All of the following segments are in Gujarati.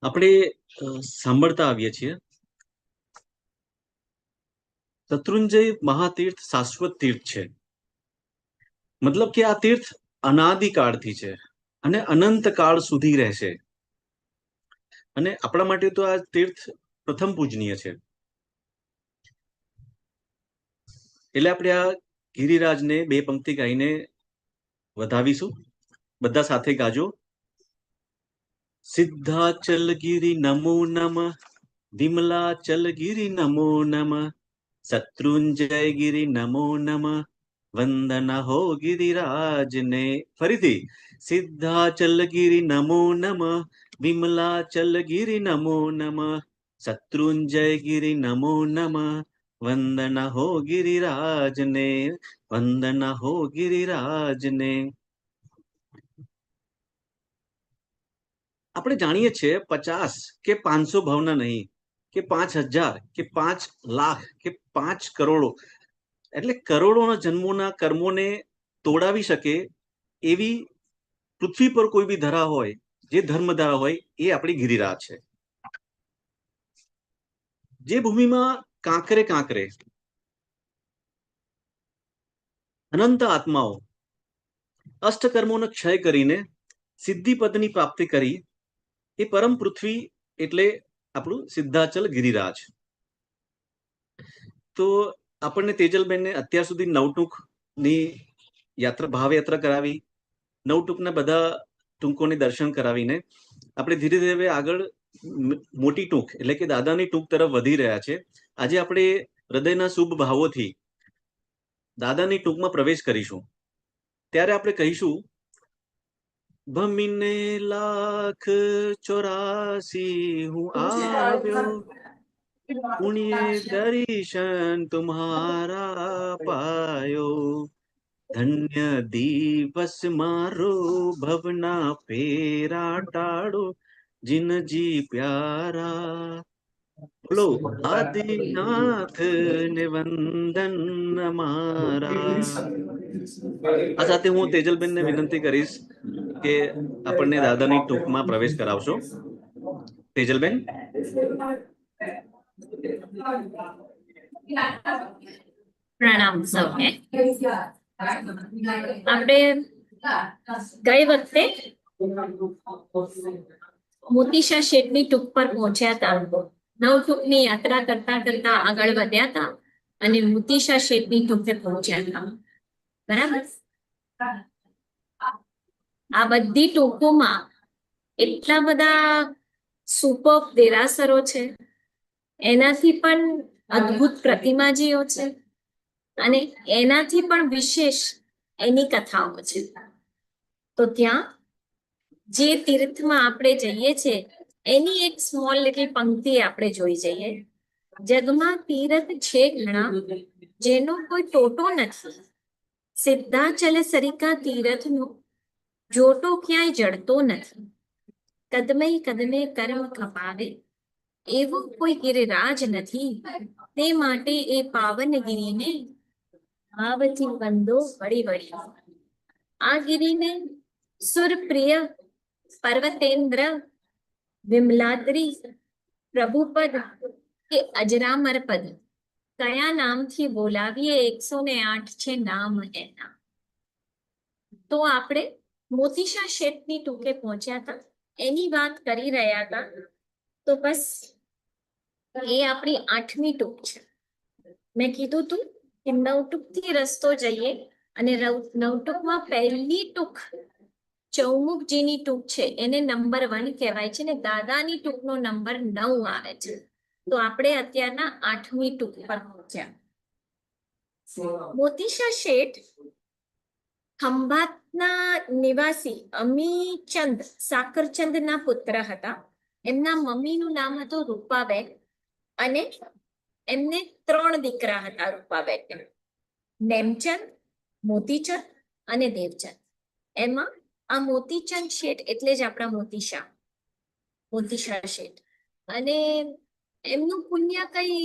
આપણે સાંભળતા આવીએ છીએ શત્રુંજય મહાતીર્થ શાશ્વત તીર્થ છે. મતલબ કે આ તીર્થ અનાદિકાળથી છે અને અનંત કાળ સુધી રહેશે. અને આપણા માટે તો આ તીર્થ પ્રથમ પૂજનીય છે. એટલે આપણે આ ગિરિરાજને બે પંક્તિ ગાઈને વધાવીશું. બધા સાથે ગાજો. સિદ્ધાચલ ગિરી નમો નમઃ, વિમલાચલ ગિરી નમો નમઃ, શત્રુંજય ગિરી નમો નમઃ, વંદના હો ગિરિરાજને. ફરીથી સિદ્ધાચલ ગિરી નમો નમઃ, વિમલાચલ ગિરી નમો નમઃ, શત્રુંજય ગિરી નમો નમઃ, વંદના હો ગિરિરાજને, વંદના હો ગિરિરાજને. આપણે જાણીએ છીએ 50 કે 500 ભાવના નહીં, કે 5000 કે 5 લાખ કે 5 કરોડો, એટલે કરોડોના જન્મોના કર્મોને તોડાવી શકે એવી પૃથ્વી પર કોઈ બી ધરા હોય, જે ધર્મ ધરા હોય, એ આપણી ગિરિરાજ છે. જે ભૂમિમાં કાંકરે કાંકરે અનંત આત્માઓ અષ્ટકર્મોનો ક્ષય કરીને સિદ્ધિ પદની પ્રાપ્તિ કરી, એ પરમ પૃથ્વી એટલે આપણું સિદ્ધાચલ ગિરિરાજ. તો આપણને તેજલબેનને અત્યાર સુધી નવટૂંકની યાત્રા, ભાવયાત્રા કરાવી, નવટૂંકના બધા ટૂંકોને દર્શન કરાવીને આપણે ધીરે ધીરે આગળ મોટી ટૂંક એટલે કે દાદાની ટૂંક તરફ વધી રહ્યા છે. આજે આપણે હૃદયના શુભ ભાવોથી દાદાની ટૂંકમાં પ્રવેશ કરીશું. ત્યારે આપણે કહીશું, ભમીને 1,84 હું આવ્યો, પુણ્ય દર્શન તુમ્હારા પાયો, ધન્ય દિવસ મારો ભવના ફેરા ટાળો, જીનજી પ્યારા. બોલો આદિનાથ ને વંદન અમારા. આ સાથે હું તેજલબેનને વિનંતી કરીશ કે આપણને દાદાની ટૂંકમાં પ્રવેશ કરાવશો. તેજલબેન. પ્રણામ સૌને. આપણે ગઈ વખતે મોતીશા શેઠની ટૂંક પર પહોંચ્યા હતા. નવટૂંકની યાત્રા કરતા કરતા આગળ વધ્યા હતા અને મોતીશા શેઠની ટૂંકે પહોંચ્યા હતા. બરાબર. આ બધી ટૂંકોમાં એટલા બધા સુપર દેરાસરો છે, એનાથી પણ અદ્ભુત પ્રતિમાજીઓ છે, અને એનાથી પણ વિશેષ એની કથાઓ છે. તો ત્યાં જે તીર્થમાં આપણે જઈએ છીએ એની એક સ્મોલ લિટલ પંક્તિ આપણે જોઈ જઈએ. જગમાં તીર્થ છે ઘણા, જેનો કોઈ ટોટો નથી, સિદ્ધાચલ સરિકા તીર્થનો જોટો ક્યાંય જડતો નથી. કદમે કદમે કર્મ ખપાવે, એવો કોઈ ગિરિરાજ નથી, તે માટે એ પાવન ગિરિને ભાવથી વંદો વળી વળી. આ ગિરિને સુરપ્રિય પર્વતેન્દ્ર, વિમલાદ્રી, પ્રભુપદ કે અજરામર પદ કયા નામથી બોલાવીએ? 108 છે નામ એના. તો આપણે મોતીશા શેઠની ટૂંકે પહોંચ્યા હતા, એની વાત કરી રહ્યા હતા. તો બસ એ આપણી 8મી ટૂંક છે. મેં કીધું તું કે નવટૂંકથી રસ્તો જઈએ, અને નવટૂંકમાં પહેલી ટૂંક ચૌમુખજીની ટૂંક છે, એને નંબર 1 કહેવાય છે, ને દાદાની ટૂંકનો નંબર 9 આવે છે. તો આપણે અત્યારના 8મી ટૂંક પર પહોંચ્યા. મોતીશા શેઠ ખંભાતના નિવાસી અમીચંદ સાકરચંદના પુત્ર હતા. એમના મમ્મીનું નામ હતું રૂપાબેન, અને એમને 3 દીકરા હતા રૂપાબેન. નેમચંદ, મોતીચંદ અને દેવચંદ. એમાં આ મોતીચંદ શેઠ એટલે જ આપણા મોતીશા શેઠ. અને એમનું પુણ્ય કઈ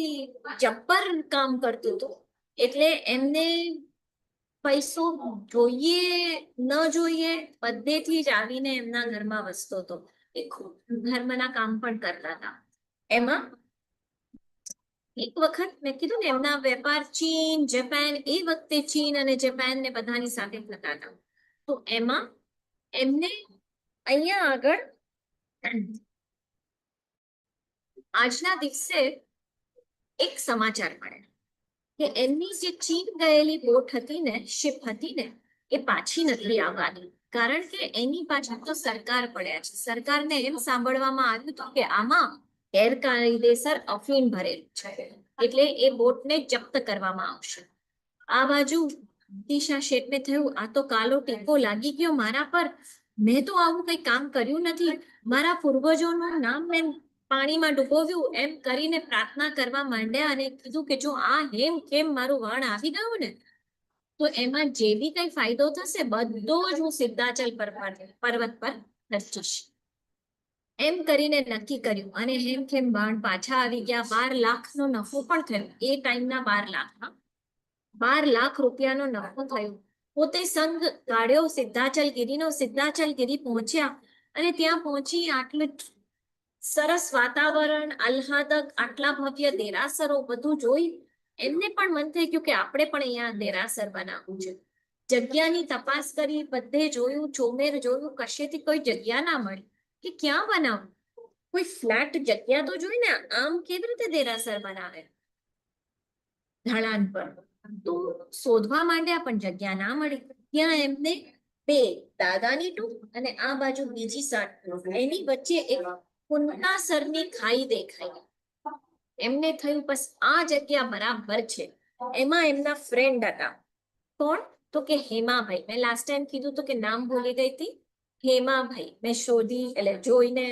જબ્બર કામ કરતું હતું, એટલે એમને પૈસો જોઈએ ન જોઈએ બધેથી જ આવીને એમના ઘરમાં વસતો હતો. એ ધર્મના કામ પણ કરતા હતા. એમાં એક વખત મેં કીધું ને એમના વેપાર ચીન જાપાન, એ વખતે ચીન અને જાપાન ને બધાની સાથે થતા હતા. તો એમાં એમને અહીંયા આગળ આજના દિવસે એક સમાચાર મળે કે એમની જે ચીન ગયેલી બોટ હતી ને, શિપ હતી ને, એ પાછી નથી આવવાની. કારણ કે એની પાછળ તો સરકાર પડ્યા છે. સરકારને એમ સાંભળવામાં આવ્યું હતું કે આમાં ગેરકાયદેસર અફીણ ભરેલું છે, એટલે એ બોટને જપ્ત કરવામાં આવશે. આ બાજુ દિશા શેઠને થયું આ તો કાલો ટીકો લાગી ગયો મારા પર, મેં તો આવું કઈ કામ કર્યું નથી, મારા પૂર્વજોનું નામ મેં પાણીમાં ડૂબોવ્યું, એમ કરીને પ્રાર્થના કરવા માંડ્યા અને કીધું કે જો આ હેમ કેમ મારું વાણ આવી ગયું ને તો એમાં જે બી કઈ ફાયદો થશે બધો જ હું સિદ્ધાચલ પર્વત પર ખર્ચીશ. એમ કરીને નક્કી કર્યું અને હેમ ખેમ બાણ પાછા આવી ગયા. 12 લાખનો નફો પણ થયો એ ટાઈમના. 12 લાખ રૂપિયાનો નફો થયો. પોતે સંઘ કાઢ્યો સિદ્ધાચલ ગીરીનો. સિદ્ધાચલ ગીરી પહોંચ્યા અને ત્યાં પહોંચી આટલું સરસ વાતાવરણ, આહલાદક, આટલા ભવ્ય દેરાસરો બધું જોઈ એમને પણ મન થઈ ગયું કે આપણે પણ અહીંયા દેરાસર બનાવવું છે. જગ્યાની તપાસ કરી, બધે જોયું, ચોમેર જોયું, કશેથી કોઈ જગ્યા ના મળી કે ક્યાં બનાવવું. કોઈ ફ્લેટ જગ્યા તો જોઈ ને, આમ કેવી રીતે દેરાસર બનાવે ઢાળાન પર. તો શોધવા માંડ્યા પણ જગ્યા ના મળી. ત્યાં એમને બે દાદાની ટૂંક અને આ બાજુ બીજી સાઈડ એની વચ્ચે એક કુંતાસરની ખાઈ દેખાઈ. એમને થયું બસ આ જગ્યા બરાબર છે. એમાં એમના ફ્રેન્ડ હતા. કોણ? તો કે હેમાભાઈ. મેં લાસ્ટ ટાઈમ કીધું તો કે નામ ભૂલી ગઈ હતી. હેમાભાઈ મેં શોધી એટલે જોઈને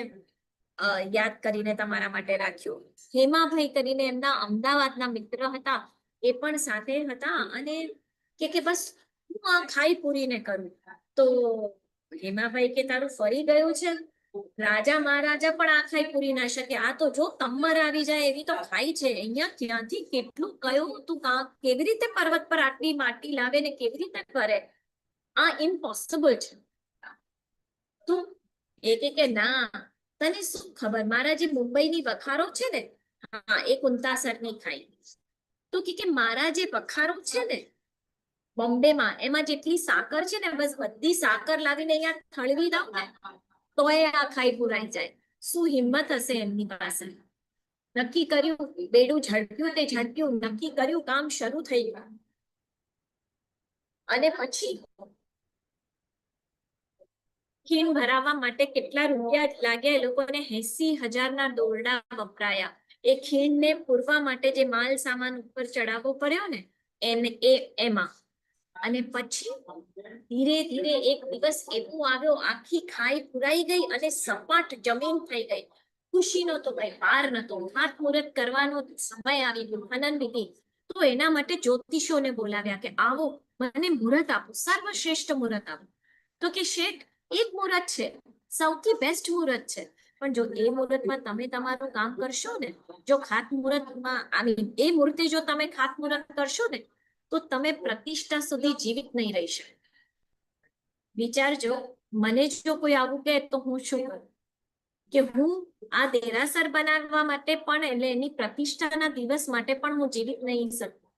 યાદ કરીને તમારા માટે રાખ્યું. હેમાભાઈ કરીને એમના અમદાવાદના મિત્ર હતા, એ પણ સાથે હતા અને કે બસ હું આ ખાઈ પૂરીને કરું. તો હેમાભાઈ કે તારું ફરી ગયું છે, રાજા મહારાજા પણ આ ખાઈ પૂરી ના શકે. આ તો જો તમ્મર આવી જાય એવી તો ખાઈ છે. અહીંયા ક્યાંથી કેટલું કયું તું કેવી રીતે પર્વત પર આટલી માટી લાવે ને કેવી રીતે કરે, આ ઇમ્પોસિબલ છે. તું એ કે ના તને શું ખબર, મારા જે મુંબઈની વખારો છે ને, હા એ કુંતાસરની ખાઈ. તો કે મારા જે વખારો છે ને બોમ્બેમાં, એમાં જેટલી સાકર છે ને બસ બધી સાકર લાવીને અહીંયા થળવી દઉં ને તો એ આ ખાઈ પુરાઈ જાય. શું હિંમત હશે એમની પાસે. નક્કી કર્યું, બેડું ઝડપ્યું તે ઝડપ્યું, નક્કી કર્યું, કામ શરૂ થઈ ગયું. અને પછી ખીણ ભરાવવા માટે કેટલા રૂપિયા લાગ્યા એ લોકોને? 80,000ના દોરડા વપરાયા. એ ખીણને પૂરવા માટે જે માલ સામાન ઉપર ચડાવવો પડ્યો ને એમાં. અને પછી ધીરે ધીરે એક દિવસ એવું આવ્યો, આખી ખાઈ પુરાઈ ગઈ અને સપાટ જમીન થઈ ગઈ. ખુશીનો તો કઈ પાર નતો. હાથ મુહૂર્ત કરવાનો સમય આવી ગયો, ખનન વિધિ. તો એના માટે જ્યોતિષોને બોલાવ્યા કે આવો મને મુહૂર્ત આપો, સર્વશ્રેષ્ઠ મુહૂર્ત આપો. તો કે શેઠ એક મુહૂર્ત છે, સૌથી બેસ્ટ મુહૂર્ત છે, પણ જો એ મુહૂર્તમાં તમે તમારું કામ કરશો ને, જો ખાત મુહૂર્તમાં એ મુહૂર્તે જો તમે ખાત મુહૂર્ત કરશો ને તો તમે પ્રતિષ્ઠા સુધી જીવિત નહીં રહી શકો. વિચારજો, મને જો કોઈ આવું કહે તો હું શું કરું કે હું આ દેરાસર બનાવવા માટે પણ એટલે એની પ્રતિષ્ઠાના દિવસ માટે પણ હું જીવિત નહીં શકું.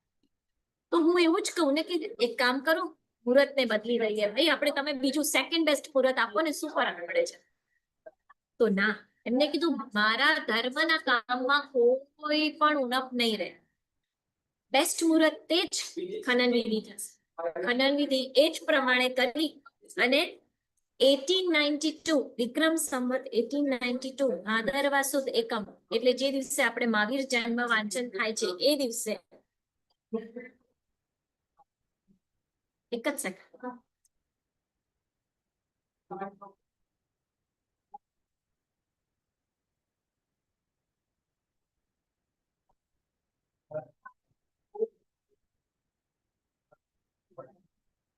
તો હું એવું જ કહું ને કે એક કામ કરો, મુહૂર્તને બદલી રહીએ ભાઈ આપણે, તમે બીજું સેકન્ડ બેસ્ટ મુહૂર્ત આપો ને, શું ફરક પડે છે. તો ના, એમને કીધું મારા ધર્મના કામમાં કોઈ પણ ઉણપ નહીં રહે. બેસ્ટ મુહૂર્ત તે જ ખનન વિધિ થશે. ખનન વિધિ એ જ પ્રમાણે કરી અને 1892 વિક્રમ સંવત 1892 ભાદરવા સુદ એકમ એટલે જે દિવસે આપણે મહાવીર જન્મ વાંચન થાય છે એ દિવસે એક જ સેકન્ડ.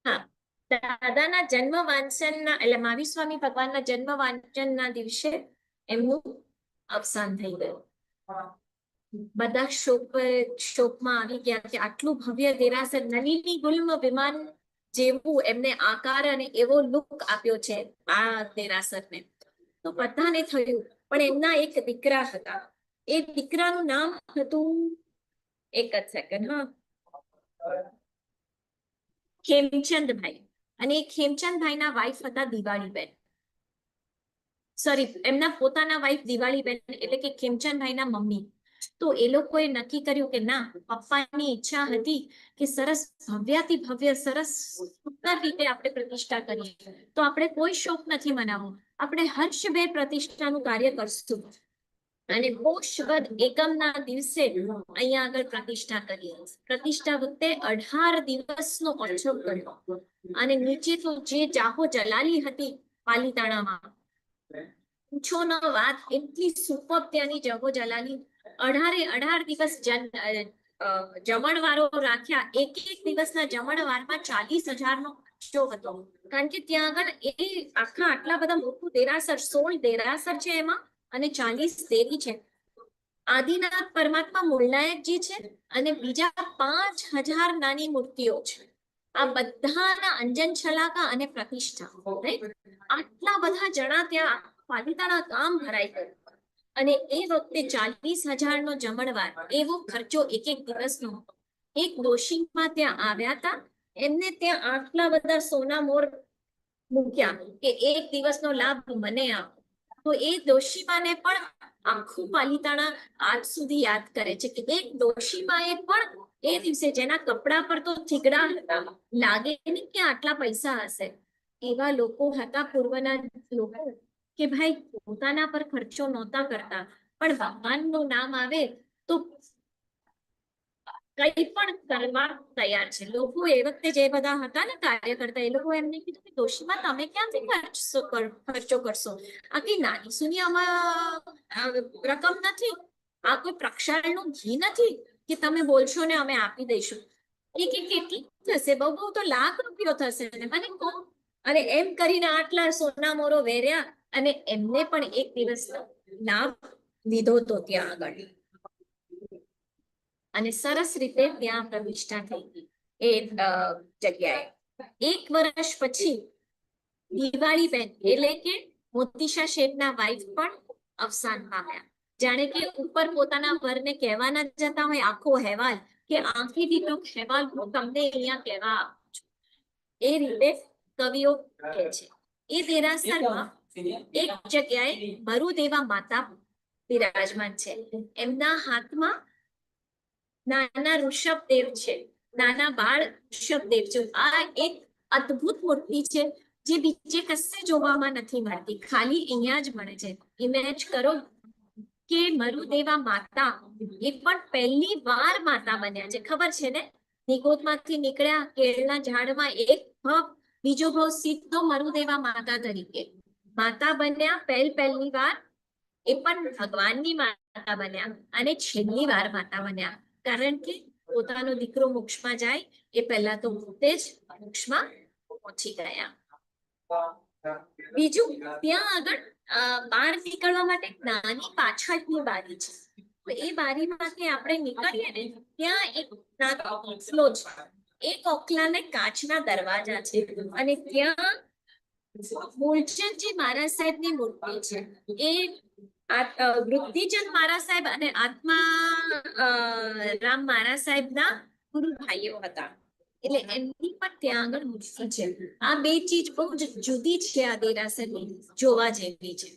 હા, દાદાના જન્મ વાંચનના એટલે મહાવીર સ્વામી ભગવાનના જન્મ વાંચનના દિવસે એમનું અવસાન થઈ ગયું. બધા શોકમાં આવી ગયા કે આટલું ભવ્ય દેરાસર, નલિની ગુલ્મ વિમાન જેવું એમને આકાર અને એવો લુક આપ્યો છે આ દેરાસરને. તો બધાને થયું, પણ એમના એક દીકરા હતા. એ દીકરાનું નામ હતું, એક જ સેકન્ડ, હા, ખેમચંદભાઈ. અને એ ખેમચંદભાઈના વાઇફ હતા દિવાળીબેન. સોરી, એમના પોતાના વાઇફ દિવાળીબેન, એટલે કે ખેમચંદભાઈના મમ્મી. તો એ લોકોએ નક્કી કર્યું કે ના, પપ્પાની ઈચ્છા હતી કે સરસ ભવ્યાતિ ભવ્ય, સરસ સુંદર રીતે આપણે પ્રતિષ્ઠા કરીએ, તો આપણે કોઈ શોક નથી મનાવવો, આપણે હર્ષભેર પ્રતિષ્ઠાનું કાર્ય કરશું. અને મોક્ષ વદ એકમના દિવસે અહીંયા આગળ પ્રતિષ્ઠા કરી. પ્રતિષ્ઠા વખતે 18 દિવસનો ઉત્સવ કર્યો. અને નીચે તો જે જાહો જલાલી હતી પાલીતાણામાં, પૂછો ન વાત, એટલી સુપર ત્યાંની જગો જલાલી. 18 દિવસ જમણવારો રાખ્યા. એક દિવસના જમણવારમાં 40,000 નો ખર્ચો હતો. કારણ કે ત્યાં આગળ એ આટલા બધા મોટું દેરાસર, 16 દેરાસર છે એમાં, અને 40 દેરી છે. આદિનાથ પરમાત્મા મૂળનાયકજી છે, અને બીજા 5,000 નાની મૂર્તિઓ છે. આ બધાના અંજન છલાકા અને પ્રતિષ્ઠા, આટલા બધા જણા ત્યાં પાલિતાણા ગામ ભરાઈ ગયું. અને એ વખતે 40,000 નો જમણવાર, એવો ખર્ચો એક દિવસનો. એક ડોશીમાં ત્યાં આવ્યા હતા, એમને ત્યાં આટલા બધા સોના મોર મૂક્યા કે એક દિવસનો લાભ મને આપો. તો એ ડોશીમાને પણ આખું પાલિતાણા આજ સુધી યાદ કરે છે કે એક ડોશીમાએ પણ એ દિવસે, જેના કપડા પર તો થીગડા હતા, લાગે નહીં કે આટલા પૈસા હશે, એવા લોકો હતા પૂર્વના લોકો, કે ભાઈ પોતાના પર ખર્ચો નહોતા કરતા, પણ ભગવાનનું નામ આવે તો કઈ પણ કરવા તૈયાર છે. લોકો એ વખતે જે બધા હતા ને કાર્ય કરતા, એ લોકો એમને કીધું કે ડોશીમાં તમે ક્યાંથી ખર્ચો કરશો? આટલી નાની સુની આમાં રકમ નથી, આ કોઈ પ્રક્ષાળનું ઘી નથી કે તમે બોલશો ને અમે આપી દઈશું. એ કે કેટલી થશે? બહુ બહુ તો ₹1,00,000 થશે ને, મને કહો. અને એમ કરીને આટલા સોના મોરો વેર્યા, અને એમને પણ એક દિવસનો લાભ લીધો તો ત્યાં આગળ. અને સરસ રીતે ત્યાં પ્રતિષ્ઠા થઈ એ જગ્યાએ. 1 વર્ષ પછી દિવાળીબેન, એટલે કે મોતીશા શેઠના વાઇફ, પણ અવસાન પામ્યા. જાણે કે ઉપર પોતાના વરને કહેવાના જતા હોય આખો અહેવાલ, કે આંખીથી ટૂંક અહેવાલ હું તમને અહીંયા કહેવા આપું છું. એ રીતે કવિઓ કહે છે. એ દેરાસરમાં એક જગ્યાએ મરુદેવા માતા બિરાજમાન છે. એમના હાથમાં નાના ઋષભદેવ છે, નાના બાળ ઋષભદેવ છે. આ એક અદ્ભુત મૂર્તિ છે, જે બીજે કશે જોવામાં નથી મળતી, ખાલી અહીંયા જ મળે છે. ઇમેજ કરો કે મરુદેવા માતા એ પણ પહેલી વાર માતા બન્યા છે. ખબર છે ને, નિગોદમાંથી નીકળ્યા, કેળના ઝાડમાં એક ભાવ, બીજો ભાવ સીધો મરુદેવા માતા તરીકે માતા બન્યા. પહેલી વાર એ પણ ભગવાનની માતા બન્યા, અને છેલ્લી વાર માતા બન્યા. કારણ કે પોતાનો દીકરો મોક્ષમાં જાય એ પહેલા તો પોતે જ મોક્ષમાં પહોંચી ગયા. બીજું, ત્યાં આગળ બહાર નીકળવા માટે નાની પાછળની બારી છે. એ બારીમાંથી આપણે નીકળીએ ને, ત્યાં એક ઓખલો છે. એક ઓખલાને કાચના દરવાજા છે, અને ત્યાં મૂળચંદજી મહારાજ સાહેબની મૂર્તિ છે. એ વૃદ્ધિચંદ મહારાજ સાહેબ અને આત્મા રામ મહારાજ સાહેબના ગુરુ ભાઈઓ હતા, એટલે એમની પણ ત્યાં આગળ મૂર્તિ છે. આ બે ચીજ બહુ જ જુદી છે, આ દેરાસરની જોવા જેવી છે.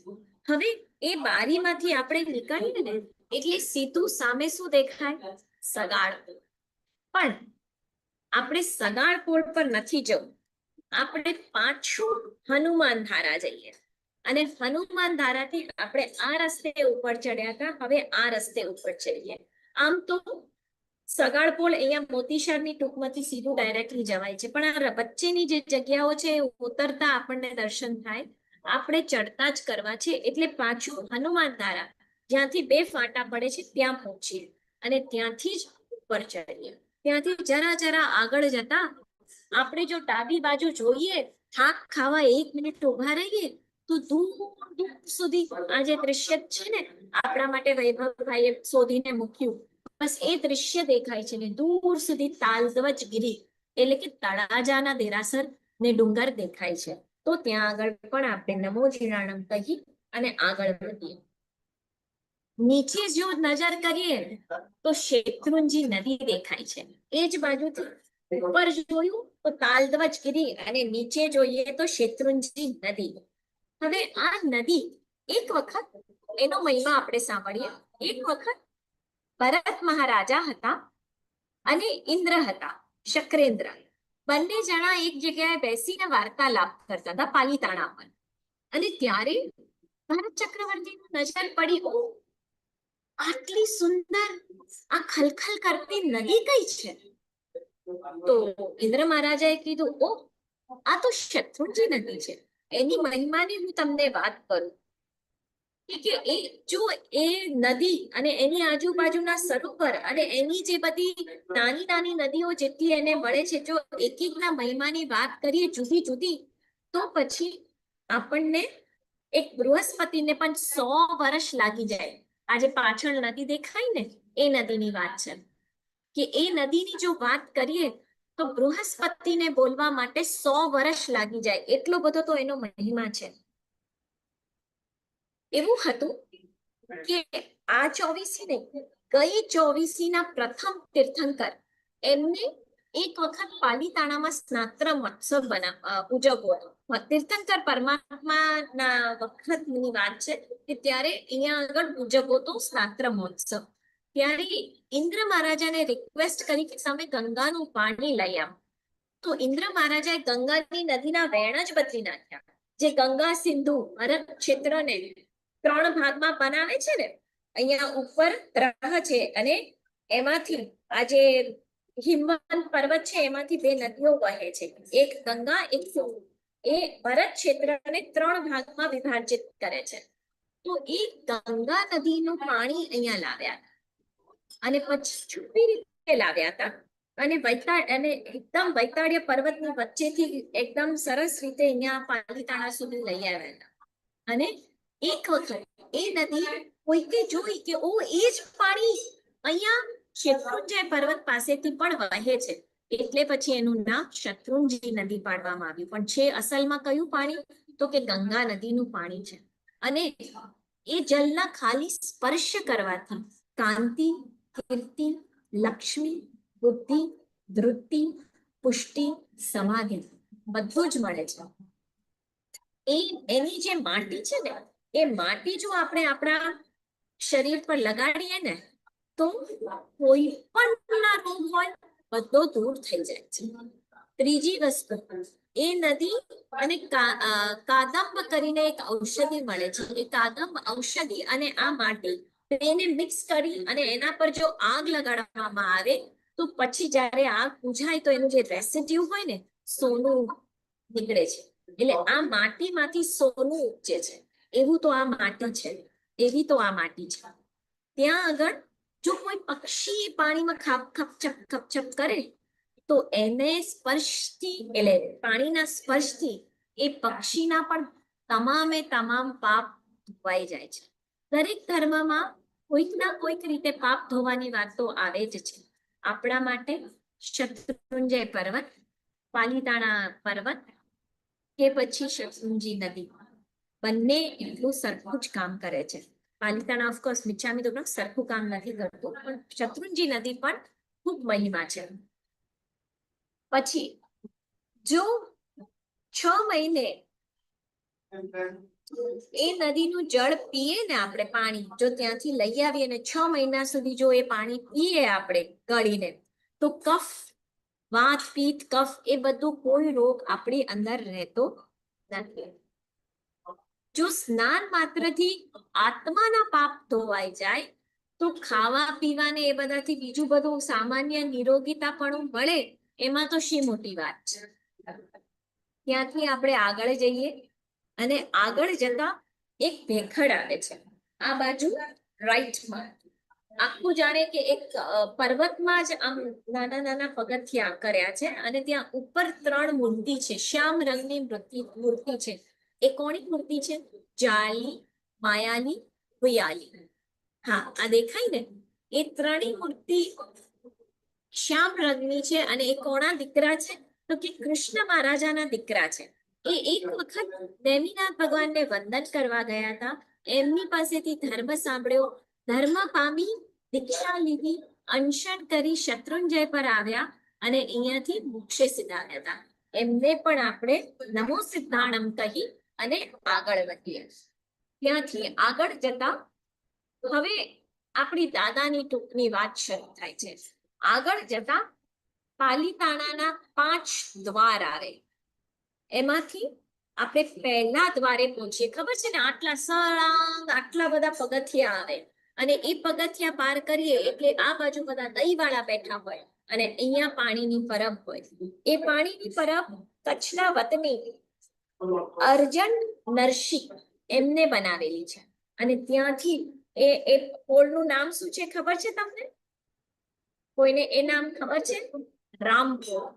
હવે એ બારીમાંથી આપણે નીકળીએ ને, એટલે સીધું સામે શું દેખાય? સગાળ. પણ આપણે સગાળ પોળ પર નથી જવું, આપણે પાછું હનુમાન ધારા જઈએ. અને હનુમાન ધારાથી આપણે આ રસ્તે ઉપર ચડ્યા હતા, હવે આ રસ્તે ઉપર ચડીએ. આમ તો સગાળપોળ અહીંયા મોતીશાળની ટૂંકમાંથી સીધું ડાયરેક્ટલી જવાય છે, પણ આ વચ્ચેની જે જગ્યાઓ છે ઉતરતા આપણને દર્શન થાય, આપણે ચડતા જ કરવા છે. એટલે પાછું હનુમાન ધારા, જ્યાંથી 2 ફાટા પડે છે, ત્યાં પહોંચીએ, અને ત્યાંથી જ ઉપર ચડીએ. ત્યાંથી જરા આગળ જતા આપણે જો ડાબી બાજુ જોઈએ, થાક ખાવા 1 મિનિટ ઉભા રહીએ, તો દૂર સુધી આ જે દ્રશ્ય છે ને, આપણા માટે વૈભવભાઈએ શોધીને મૂક્યું, બસ એ દ્રશ્ય દેખાય છે. ને દૂર સુધી તાલધ્વજ ગીરી, એટલે કે તળાજાના દેરાસર ને ડુંગર દેખાય છે. તો ત્યાં આગળ પણ આપણે નમો જીરાણમ કહી અને આગળ વધીએ. નીચે જો નજર કરીએ તો શેત્રુંજી નદી દેખાય છે. એ જ બાજુથી ઉપર જોયું તો તાલધ્વજગીરી અને નીચે જોઈએ તો શેત્રુંજી નદી. હવે આ નદી એક વખત એનો મહિમા આપણે સાંભળીએ. એક વખત ભરત મહારાજા હતા અને ઇન્દ્ર હતા, શક્રેન્દ્ર. બંને જણા એક જગ્યાએ બેસીને વાર્તાલાપ કરતા હતા પાલીતાણા પર. અને ત્યારે ભરત ચક્રવર્તીની નજર પડી, ઓ આટલી સુંદર આ ખલખલ કરતી નદી કઈ છે? તો ઇન્દ્ર મહારાજાએ કીધું, ઓ આ તો શત્રુંજી નદી છે. એની મહિમાની હું તમને વાત કરું કે એ જો એ નદી અને એની આજુબાજુના સરોવર અને એની જે બધી નાની નાની નદીઓ જેટલી એને મળે છે, જો એક એકના મહિમાની વાત કરીએ જુદી જુદી, તો પછી આપણને એક બૃહસ્પતિને પણ 100 વર્ષ લાગી જાય. આજે પાછળ નદી દેખાય ને, એ નદીની વાત છે કે એ નદીની જો વાત કરીએ તો બૃહસ્પતિને બોલવા માટે 100 વર્ષ લાગી જાય, એટલો બધો તો એનો મહિમા છે. એવું હતું કે આ ચોવીસી ને ગઈ ચોવીસીના પ્રથમ તીર્થંકર એમને એક વખત પાલીતાણામાં સ્નાત્ર મહોત્સવ ઉજવવો હતો. તીર્થંકર પરમાત્માના વખતની વાત છે કે ત્યારે અહીંયા આગળ ઉજવવો હતો સ્નાત્ર મહોત્સવ. ત્યારે ઇન્દ્ર મહારાજાને રિક્વેસ્ટ કરી કે તમે ગંગાનું પાણી લઈ આવો. તો ઇન્દ્ર મહારાજાએ ગંગાની નદીના વેણ જ બદલી નાખ્યા. જે ગંગા સિંધુ ભરત ક્ષેત્રને 3 ભાગમાં બનાવે છે ને, અહીંયા ઉપર ત્રહ છે અને એમાંથી આ જે હિમવંત પર્વત છે એમાંથી 2 નદીઓ વહે છે, એક ગંગા એક સિંધુ. એ ભરત ક્ષેત્રને 3 ભાગમાં વિભાજિત કરે છે. તો એ ગંગા નદીનું પાણી અહીંયા લાવ્યા અને પછી છુપી રીતે લાવ્યા હતા અને એકદમ વૈતાળ્ય પર્વતની વચ્ચેથી એકદમ સરસ રીતે અહીંયા પાલીતાણા સુધી લઈ આવ્યા હતા. અને એક વખત એ નદી કોઈકે જોઈ કે ઓ એ જ પાણી અહીંયા શેત્રુંજય પર્વત પાસેથી પણ વહે છે, એટલે પછી એનું નામ શત્રુંજી નદી પાડવામાં આવ્યું. પણ છે અસલમાં કયું પાણી? તો કે ગંગા નદીનું પાણી છે. અને એ જલના ખાલી સ્પર્શ કરવાથી કાંતિ, કીર્તિ, લક્ષ્મી, બુદ્ધિ, ધૃતિ, પુષ્ટિ, સમાધિ બધું જ મળે છે. એની જે માટી છે ને, એ માટી જો આપણે આપણા શરીર પર લગાડીએ ને તો કોઈ પણ રોગ હોય બધો દૂર થઈ જાય છે. ત્રીજી વસ્તુ, એ નદી અને કાદંબ કરીને એક ઔષધિ મળે છે. એ કાદંબ ઔષધિ અને આ માટી તેને મિક્સ કરી અને એના પર જો આગ લગાડવામાં આવે તો પછી જ્યારે આગ બુઝાય તો એનું જે રેસિડ્યુ હોય ને, સોનું નીકળે છે. એટલે આ માટીમાંથી સોનું ઉપજે છે. એવું તો આ માટી છે, એવી તો આ માટી છે. ત્યાં આગળ જો કોઈ પક્ષી પાણીમાં ખપછપ કરે તો એને સ્પર્શથી, એટલે પાણીના સ્પર્શથી એ પક્ષીના પણ તમામ પાપ ધોવાઈ જાય છે. દરેક ધર્મમાં કોઈક ના કોઈક રીતે પાપ ધોવાની વાત તો આવે જ છે. આપણા માટે શત્રુંજય પર્વત, પાલીતાણા પર્વત કે પછી શત્રુંજી નદી બંને એટલું સરખું જ કામ કરે છે. પાલીતાણા ઓફકોર્સ મિચ્છામી દુક્કડમ સરખું કામ નથી કરતું, પણ શત્રુંજી નદી પણ ખૂબ મહિમા છે. પછી જો 6 મહિને એ નદીનું જળ પીએ ને આપણે, પાણી જો ત્યાંથી લઈ આવીએ ને 6 મહિના સુધી જો એ પાણી પીએ આપણે ગળીને, તો કફ, વાત, પિત્ત, કફ એ બધું કોઈ રોગ આપણી અંદર રહેતો નથી. જો સ્નાન માત્રથી આત્માના પાપ ધોવાઈ જાય તો ખાવા પીવાને એ બધાથી બીજું બધું સામાન્ય નિરોગીતા પણ મળે, એમાં તો શી મોટી વાત છે. ત્યાંથી આપણે આગળ જઈએ અને આગળ જતા એક ભેખડ આવે છે આ બાજુ રાઈટમાં. આખું જાણે કે એક પર્વતમાં જ આમ નાના નાના પગથિયા કર્યા છે અને ત્યાં ઉપર 3 મૂર્તિ છે, શ્યામ રંગની મૂર્તિ છે. એ કોની મૂર્તિ છે? જાલી, માયાલી, હુયાલી. હા, આ દેખાય ને, એ 3 મૂર્તિ શ્યામ રંગની છે. અને એ કોના દીકરા છે? તો કે કૃષ્ણ મહારાજાના દીકરા છે. એ એક વખત નેમિનાથ ભગવાનને વંદન કરવા ગયા હતા. એમની પાસેથી ધર્મ સાંભળ્યો, ધર્મ પામી, દીક્ષા લીધી, અનશન કરી શત્રુંજય પર આવ્યા અને અહીંયાથી મોક્ષે સિધાવ્યા હતા. એમને પણ આપણે નમો સિદ્ધાણમ કહી અને આગળ વધીએ. ત્યાંથી આગળ જતા હવે આપણી દાદાની ટૂંકની વાત શરૂ થાય છે. આગળ જતા પાલીતાણાના 5 દ્વાર આવે. એમાંથી આપણે પહેલા દ્વારે પહોંચીએ. ખબર છે ને, આટલા સળંગ આટલા બધા પગથિયા આવે અને એ પગથિયા પાર કરીએ એટલે આ બાજુ બધા દહીંવાળા બેઠા હોય અને અહીંયા પાણીની પરબ હોય. એ પાણીની પરબ કચ્છના વતની અર્જન નરસિંહ એમને બનાવેલી છે. અને ત્યાંથી એ પોળનું નામ શું છે ખબર છે તમને? કોઈને એ નામ ખબર છે? રામપોળ.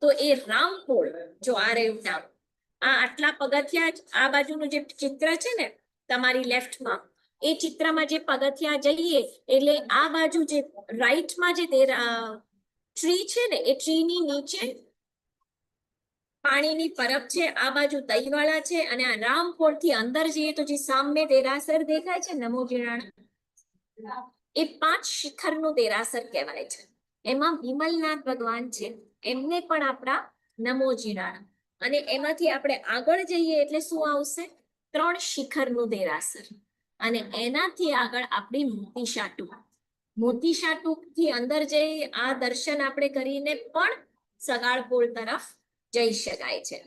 તો એ રામપોળ, જો આ રહ્યું નામ, આ આટલા પગથિયા આ બાજુનું જે ચિત્ર છે ને તમારી લેફ્ટમાં, એ ચિત્રમાં જે પગથિયા જઈએ એટલે આ બાજુ જે રાઈટમાં જે ટ્રી છે ને, એ ટ્રીની નીચે પાણીની પરબ છે, આ બાજુ દહીંવાળા છે અને આ રામપોળ થી અંદર જઈએ તો જે સામે દેરાસર દેખાય છે નમો જીરાણા, એ 5 શિખરનું દેરાસર કહેવાય છે. એમાં વિમલનાથ ભગવાન છે, એમને પણ આપણા નમો જીરાણા. અને એમાંથી આપણે આગળ જઈએ એટલે શું આવશે? 3 શિખરનું દેરાસર. અને એનાથી આગળ આપણી મોતીશા ટૂંક. મોતીશા ટૂંક થી અંદર જઈ આ દર્શન આપણે કરીને પણ સગાળપોળ તરફ જઈ શકાય છે.